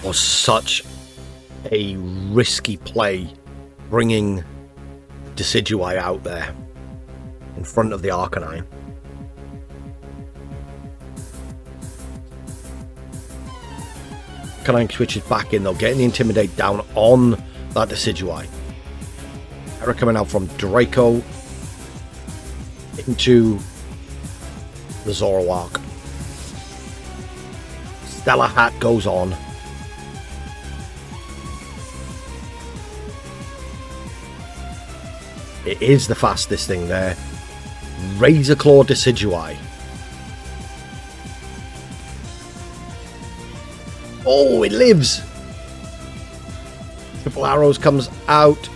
Was such a risky play bringing Decidueye out there in front of the Arcanine. Arcanine switches back in though, getting the Intimidate down on that Decidueye. Error coming out from Draco into the Zoroark. Stellar Hat goes on. It is the fastest thing there. Razor Claw Decidueye. Oh, it lives! Triple Arrows comes out.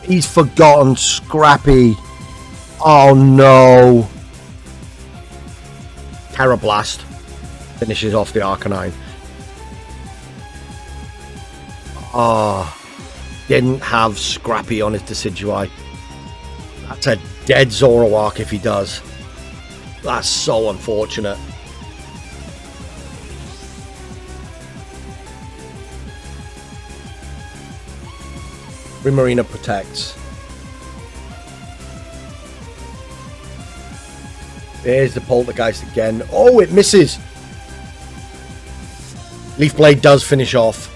He's forgotten Scrappy. Oh no. Terra Blast finishes off the Arcanine. Oh, didn't have Scrappy on his Decidueye. That's a dead Zoroark if he does. That's so unfortunate. Primarina protects. There's the Poltergeist again. Oh, it misses. Leaf Blade does finish off.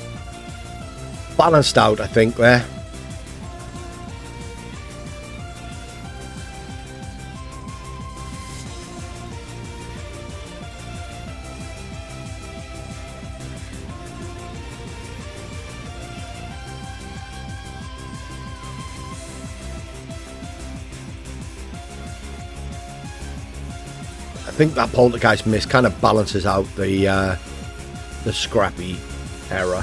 Balanced out, I think, there. I think that Poltergeist miss kind of balances out the Scrappy error.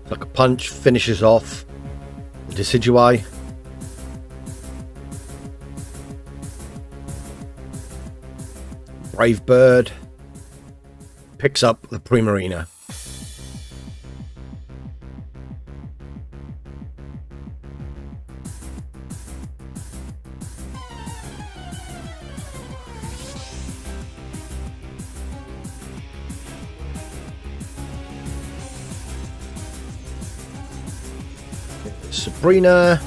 Like a punch finishes off Decidueye. Brave Bird picks up the Primarina. Sabrina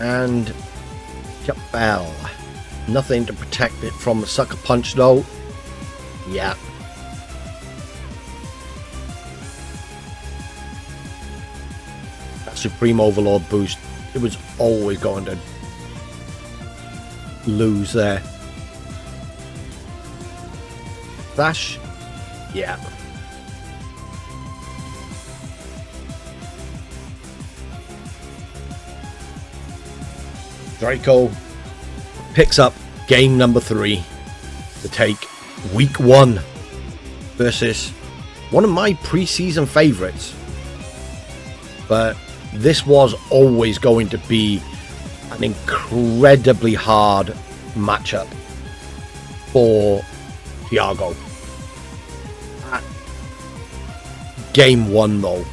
and Jabel. Nothing to protect it from the Sucker Punch though. Yeah. That Supreme Overlord boost, it was always going to lose there. Dash. Yeah. Draco picks up game number 3 to take week 1 versus one of my preseason favorites. But this was always going to be an incredibly hard matchup for Tiago. Game 1 though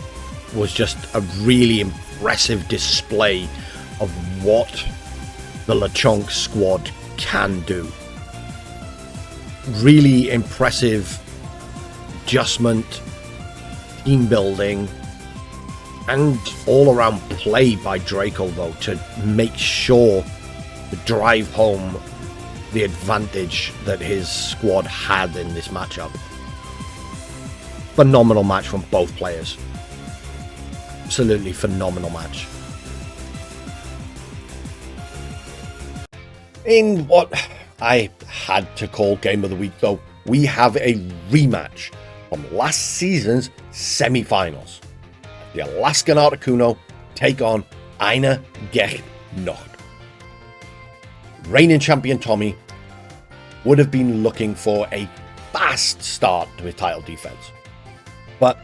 was just a really impressive display of what the Lechonks squad can do. Really impressive adjustment, team building, and all-around play by Draco, though, to make sure to drive home the advantage that his squad had in this matchup. Phenomenal match from both players. Absolutely phenomenal match. In what I had to call Game of the Week, though, we have a rematch from last season's semi-finals. The Alaskan Articuno take on Eine Gech Nacht. Reigning champion Tommy would have been looking for a fast start to his title defense, but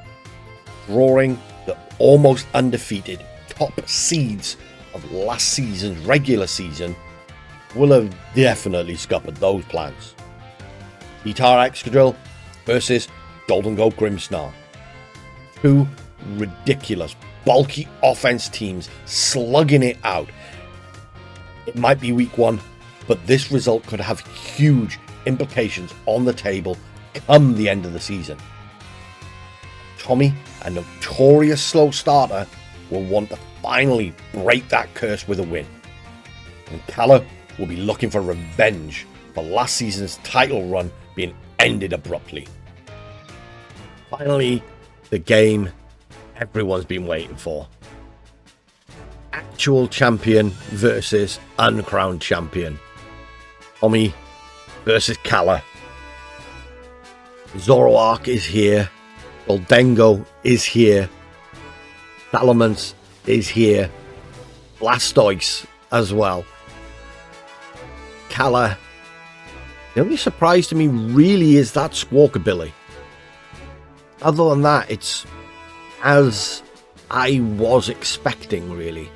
drawing the almost undefeated top seeds of last season's regular season will have definitely scuppered those plans. Guitar Excadrill versus Golden Goat Grimmsnarl. Two ridiculous, bulky offense teams slugging it out. It might be week one, but this result could have huge implications on the table come the end of the season. Tommy, a notorious slow starter, will want to finally break that curse with a win. And Kala will be looking for revenge for last season's title run being ended abruptly. Finally, the game everyone's been waiting for. Actual champion versus uncrowned champion. Tommy versus Kala. Zoroark is here. Goldengo is here. Salamence is here. Blastoise as well. Kala. The only surprise to me really is that Squawkabilly. Other than that, it's as I was expecting, really.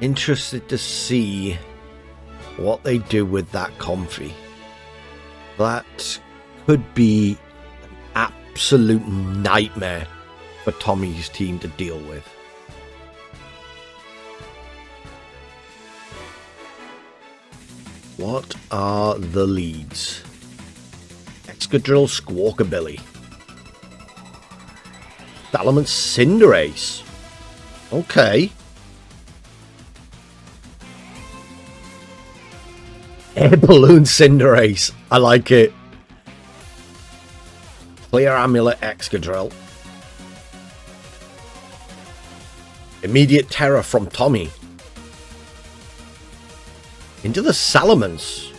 Interested to see what they do with that Comfey. That could be an absolute nightmare for Tommy's team to deal with. What are the leads? Excadrill, Squawkabilly. Salamence, Cinderace. Okay. Air Balloon, Cinderace. I like it. Clear Amulet, Excadrill. Immediate Terror from Tommy. Into the Salamence.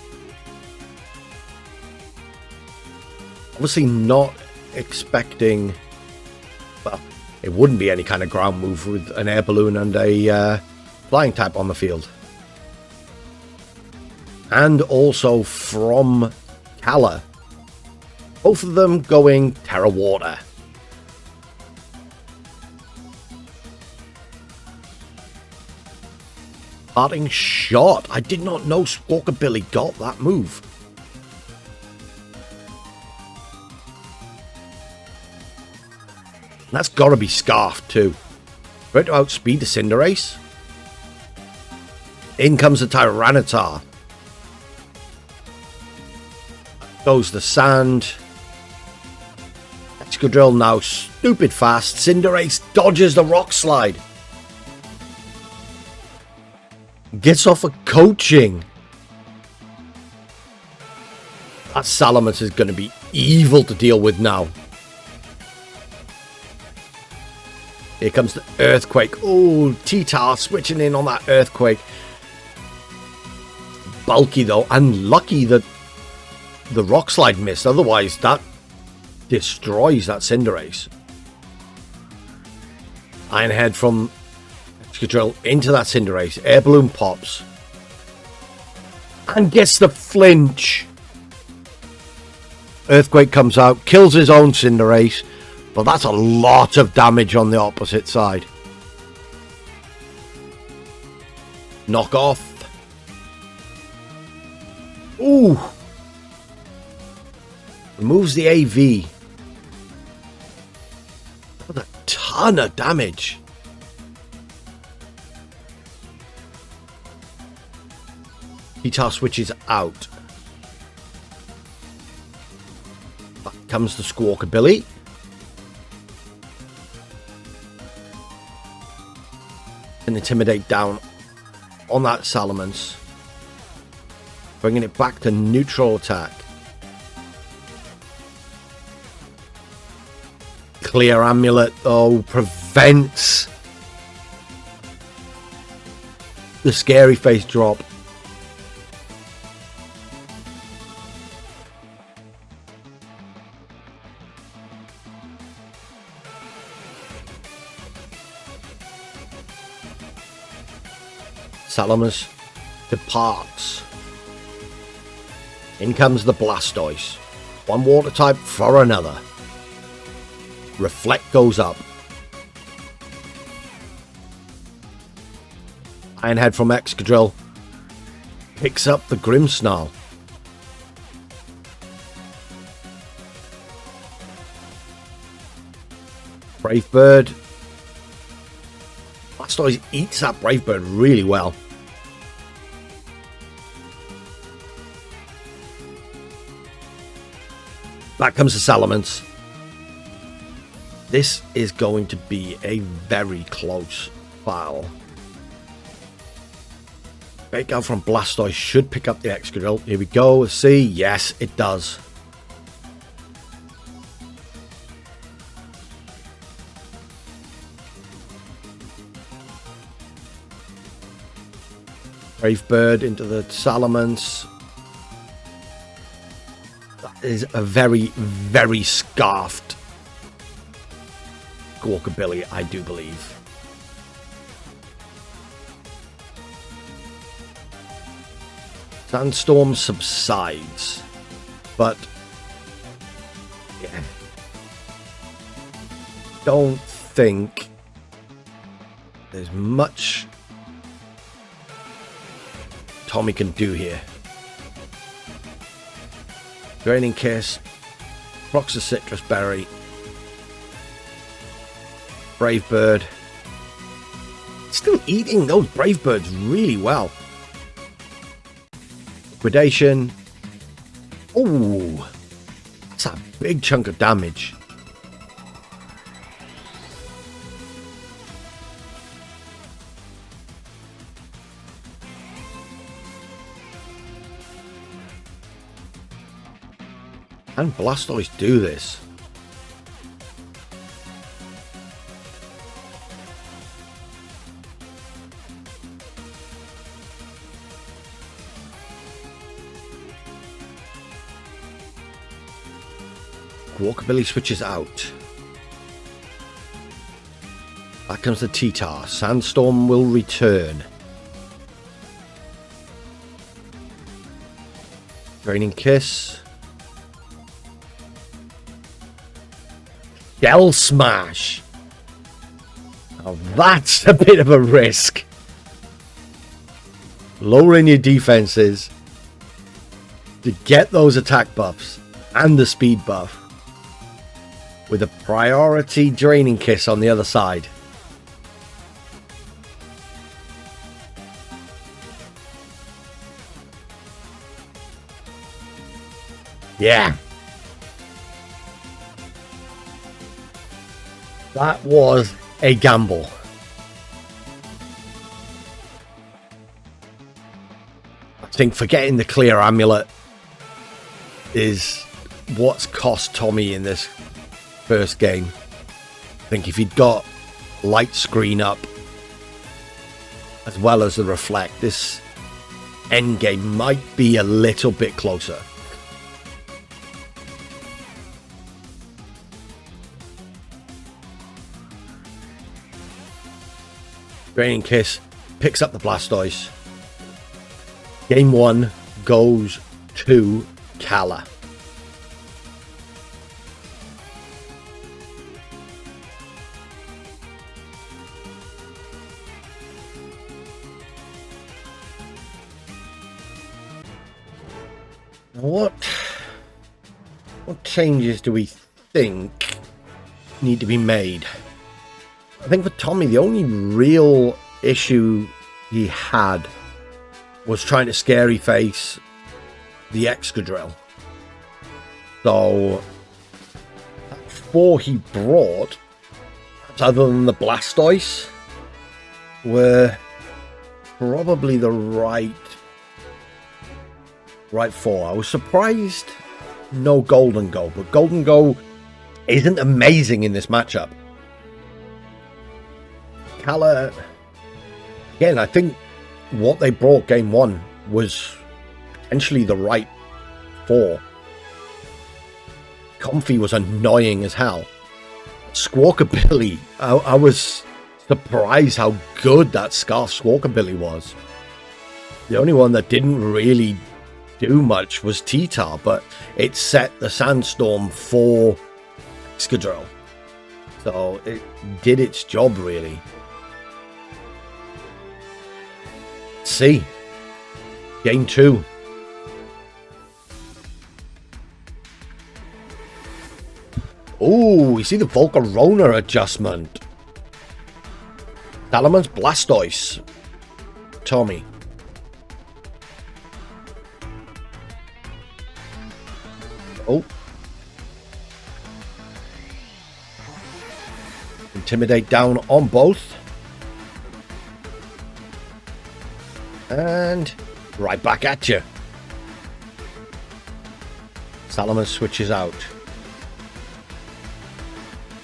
Obviously not expecting... Well, it wouldn't be any kind of ground move with an Air Balloon and a Flying type on the field. And also from Kala. Both of them going Terra Water. Parting Shot. I did not know Squawkabilly got that move. That's got to be Scarf too. Ready to outspeed the Cinderace. In comes the Tyranitar. Goes the Sand. Excadrill now stupid fast. Cinderace dodges the Rock Slide. Gets off a coaching. That Salamence is going to be evil to deal with now. Here comes the Earthquake. Oh, T-Tar switching in on that Earthquake. Bulky though, and lucky that the Rock Slide missed. Otherwise, that destroys that Cinderace. Iron Head from Excadrill into that Cinderace. Air Balloon pops. And gets the flinch. Earthquake comes out, kills his own Cinderace. But that's a lot of damage on the opposite side. Knock off. Ooh. Removes the AV. What a ton of damage. T-Tar switches out. Back comes the Squawkabilly. an Intimidate down on that Salamence. Bringing it back to neutral attack. Clear Amulet, though, prevents the Scary Face drop. Salamence departs. In comes the Blastoise. One water type for another. Reflect goes up. Ironhead from Excadrill picks up the Grimmsnarl. Brave Bird. Blastoise eats that Brave Bird really well. Back comes the Salamence. This is going to be a very close battle. Breakout from Blastoise should pick up the Excadrill. Here we go. See, yes, it does. Brave Bird into the Salamence. That is a very, very scarfed Squawkabilly, I do believe. Sandstorm subsides, but yeah, don't think there's much Tommy can do here. Draining Kiss, rocks the Citrus Berry, Brave Bird. Still eating those Brave Birds really well. Liquidation. Oh, that's a big chunk of damage. And Blastoise do this. Squawkabilly switches out. Back comes the T-Tar. Sandstorm will return. Draining Kiss. Shell Smash. Now that's a bit of a risk. Lowering your defenses to get those attack buffs and the speed buff, with a priority Draining Kiss on the other side. Yeah. That was a gamble. I think forgetting the Clear Amulet is what's cost Tommy in this first game. I think if he'd got Light Screen up as well as the Reflect, this end game might be a little bit closer. Draining Kiss picks up the Blastoise. Game 1 goes to Kala. What changes do we think need to be made? I think for Tommy, the only real issue he had was trying to Scary Face the Excadrill. So, before he brought, other than the Blastoise, were probably the right 4. I was surprised no Golden Go, but Golden Go isn't amazing in this matchup. Kala, again, I think what they brought game 1 was potentially the right 4. Comfy was annoying as hell. Squawkabilly, I was surprised how good that Scarf Squawkabilly was. The only one that didn't really do much was T-Tar, but it set the Sandstorm for Excadrill. So it did its job, really. Let's see. Game 2. Oh, you see the Volcarona adjustment. Salamence Blastoise. Tommy. Oh. Intimidate down on both. And right back at you. Salamence switches out.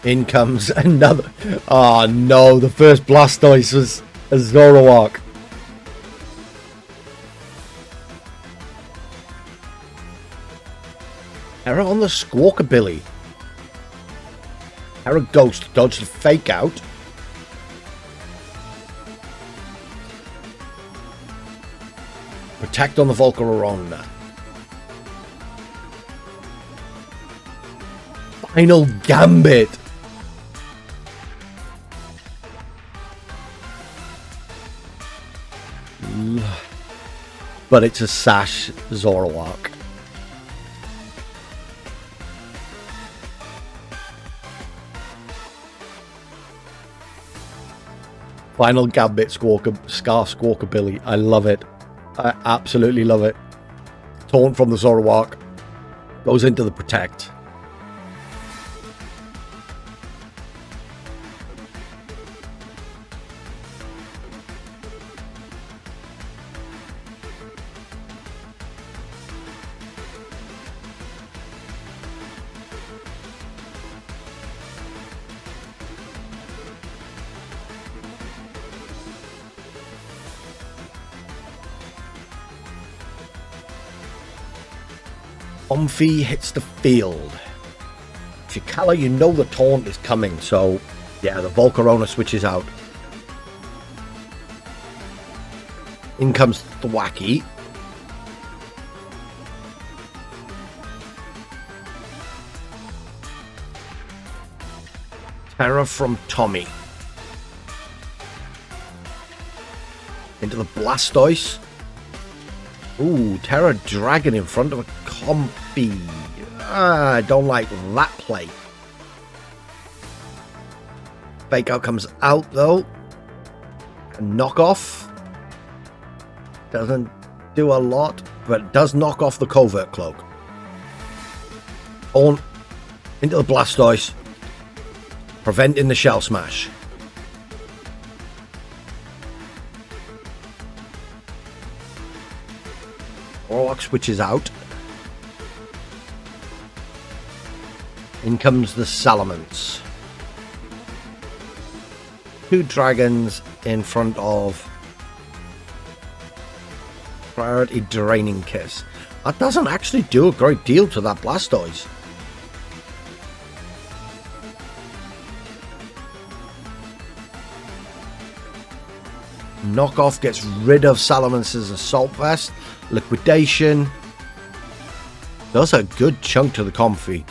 In comes another. Oh no, the first Blastoise was a Zoroark. Error on the Squawkabilly. Error Ghost dodged the fake out. Protect on the Volcarona. Final Gambit. But it's a Sash Zoroark. Final Gambit Scarf Squawkabilly. I love it. I absolutely love it. Taunt from the Zoroark. Goes into the Protect. Comfy hits the field. If you Kala, you know the taunt is coming, so yeah, the Volcarona switches out. In comes Thwacky. Terror from Tommy. Into the Blastoise. Ooh, Terra Dragon in front of a Comfy. I don't like that play. Fake out comes out though. And knock off. Doesn't do a lot, but it does knock off the Covert Cloak. On into the Blastoise. Preventing the Shell Smash. Warlock switches out. In comes the Salamence. 2 dragons in front of Priority Draining Kiss. That doesn't actually do a great deal to that Blastoise. Knockoff gets rid of Salamance's Assault Vest. Liquidation. Does a good chunk to the Comfy.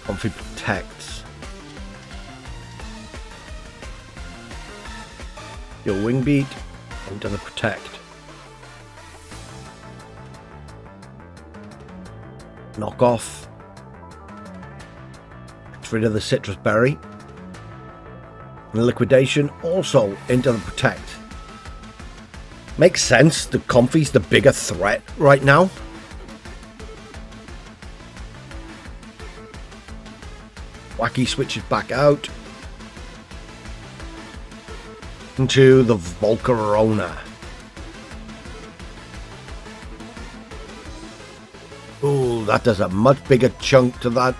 Comfy protects. Your Wing Beat into the Protect. Knock off. Gets rid of the Citrus Berry. And the Liquidation also into the Protect. Makes sense. The Comfy's the bigger threat right now. Thwacky switches back out into the Volcarona. Ooh, that does a much bigger chunk to that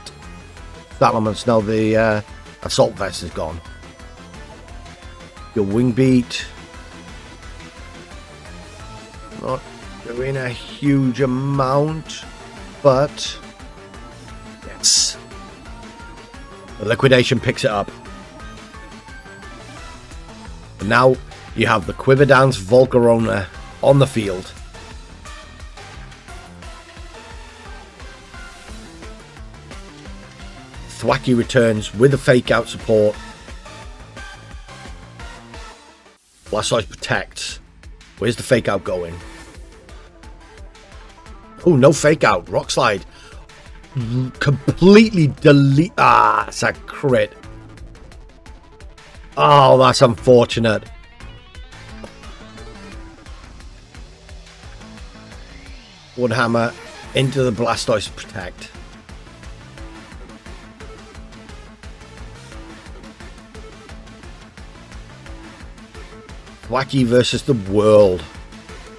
Salamence. Now the assault vest is gone. Your wing beat. Not doing a huge amount, but yes. The liquidation picks it up. And now you have the Quiver Dance Volcarona on the field. Thwacky returns with the fake out support. Blastoise protects. Where's the fake out going? Oh, no fake out. Rock slide. Completely delete. Ah, it's a crit. Oh, that's unfortunate. Woodhammer into the Blastoise to protect. Thwacky versus the world.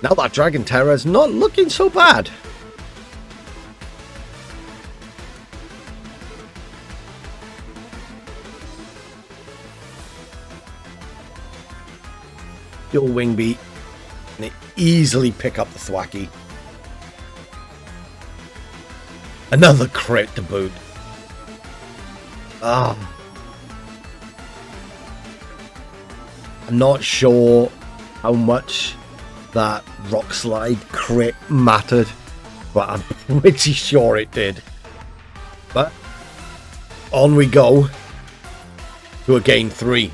Now that Dragon Terror is not looking so bad. Dual wing beat. And they easily pick up the Thwacky. Another crit to boot. Ah. I'm not sure how much that rock slide crit mattered, but I'm pretty sure it did. But on we go to a game 3.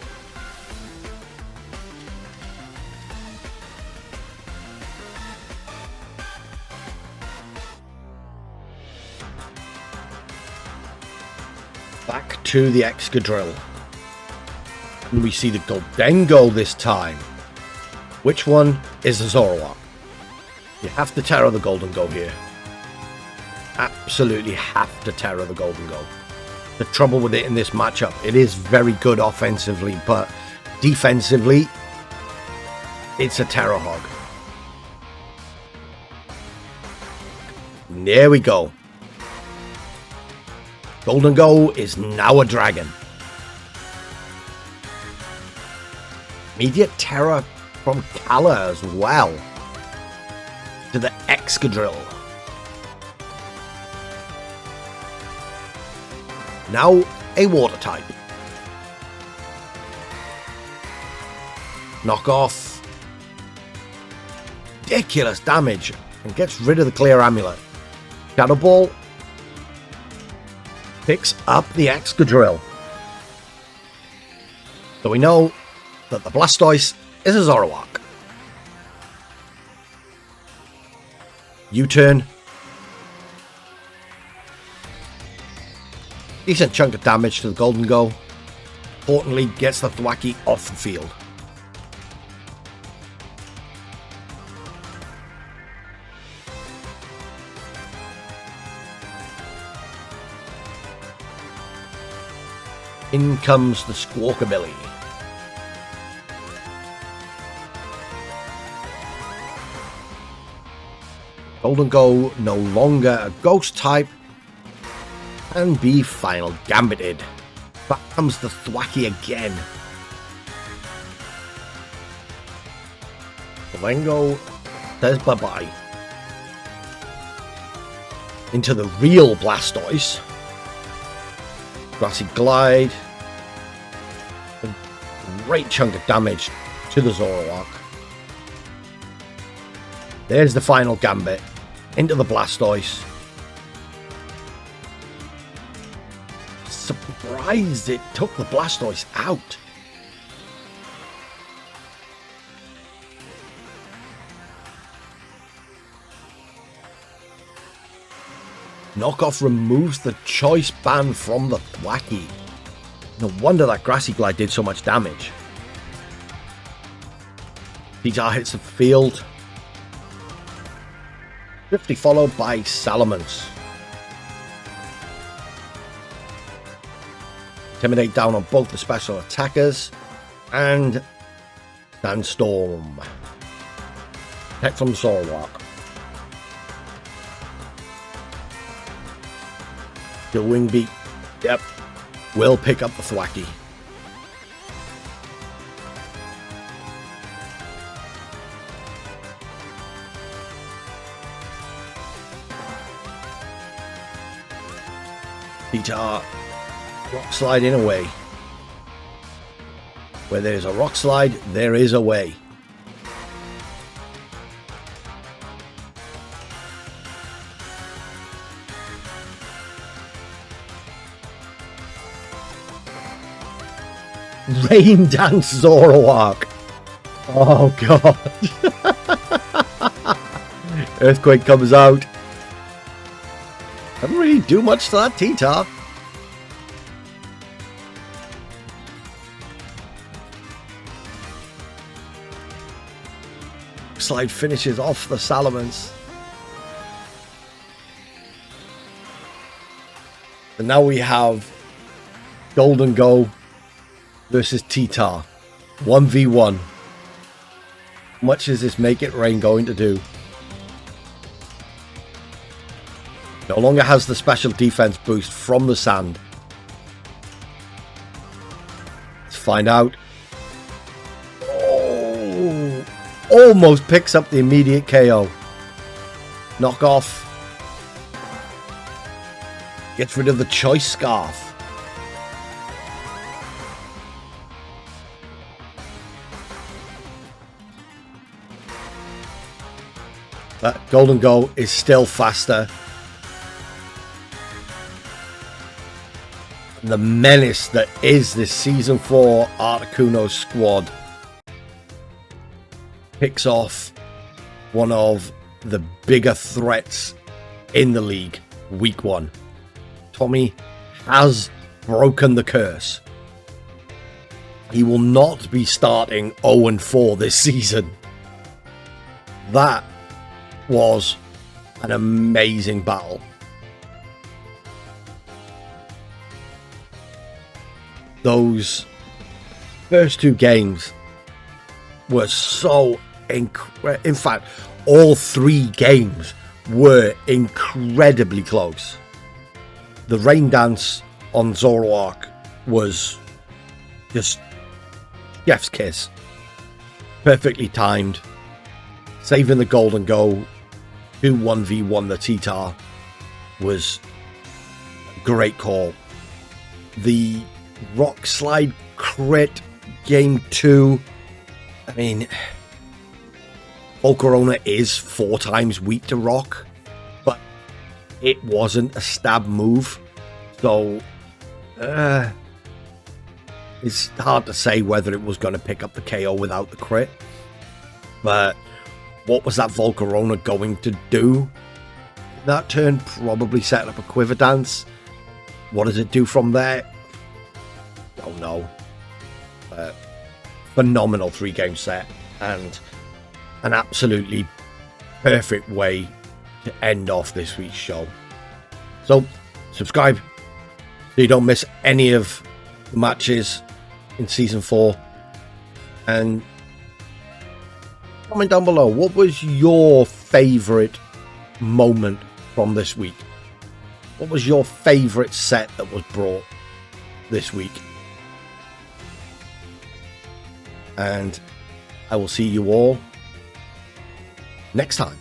Back to the Excadrill. And we see the Goldengo this time. Which one is the Zoroark? You have to Terra the Goldengo here. Absolutely have to Terra the Goldengo. The trouble with it in this matchup, it is very good offensively, but defensively, it's a Terra Hog. There we go. Goldengo is now a dragon. Immediate Terror from Kala as well. To the Excadrill. Now a water type. Knock off. Ridiculous damage. And gets rid of the Clear Amulet. Shadow Ball. Picks up the Excadrill. So we know that the Blastoise is a Zoroark. U-turn. Decent chunk of damage to the Goldengo. Importantly, gets the Thwacky off the field. In comes the Squawkabilly. Goldengo no longer a ghost type, and be final gambited. Back comes the Thwacky again. Goldengo says bye-bye. Into the real Blastoise. Grassy Glide. A great chunk of damage to the Zoroark. There's the final gambit. Into the Blastoise. Surprised it took the Blastoise out. Knockoff removes the choice ban from the Thwacky. No wonder that Grassy Glide did so much damage. Petar hits the field. Swiftly followed by Salamence. Intimidate down on both the special attackers. And Sandstorm. Attack from Zoroark. The Wing Beat. Yep. Will pick up the Thwacky. T-Tar. Rock sliding away. Where there's a rock slide, there is a way. Rain Dance Zoroark. Oh god. Earthquake comes out. Doesn't really do much to that T-Tar. Slide finishes off the Salamence. And now we have Golden Go versus T-Tar. 1v1. How much is this Make It Rain going to do? No longer has the special defense boost from the sand. Let's find out. Oh, almost picks up the immediate KO. Knock off. Gets rid of the Choice Scarf. That Golden Go is still faster. And the menace that is this Season 4 Articunos squad picks off one of the bigger threats in the league, week 1. Tommy has broken the curse. He will not be starting 0-4 this season. That was an amazing battle. Those first 2 games were so incredible. In fact, all 3 games were incredibly close. The Rain Dance on Zoroark was just chef's kiss. Perfectly timed. Saving the Golden Go to 1v1 the T-Tar was a great call. The Rock Slide crit game 2. I mean, Volcarona is 4 times weak to rock, but it wasn't a stab move, so it's hard to say whether it was going to pick up the KO without the crit. But what was that Volcarona going to do? That turn probably set up a Quiver Dance. What does it do from there? Don't know. Phenomenal 3-game set and an absolutely perfect way to end off this week's show. So subscribe so you don't miss any of the matches in Season 4, and comment down below, what was your favourite moment from this week? What was your favourite set that was brought this week? And I will see you all next time.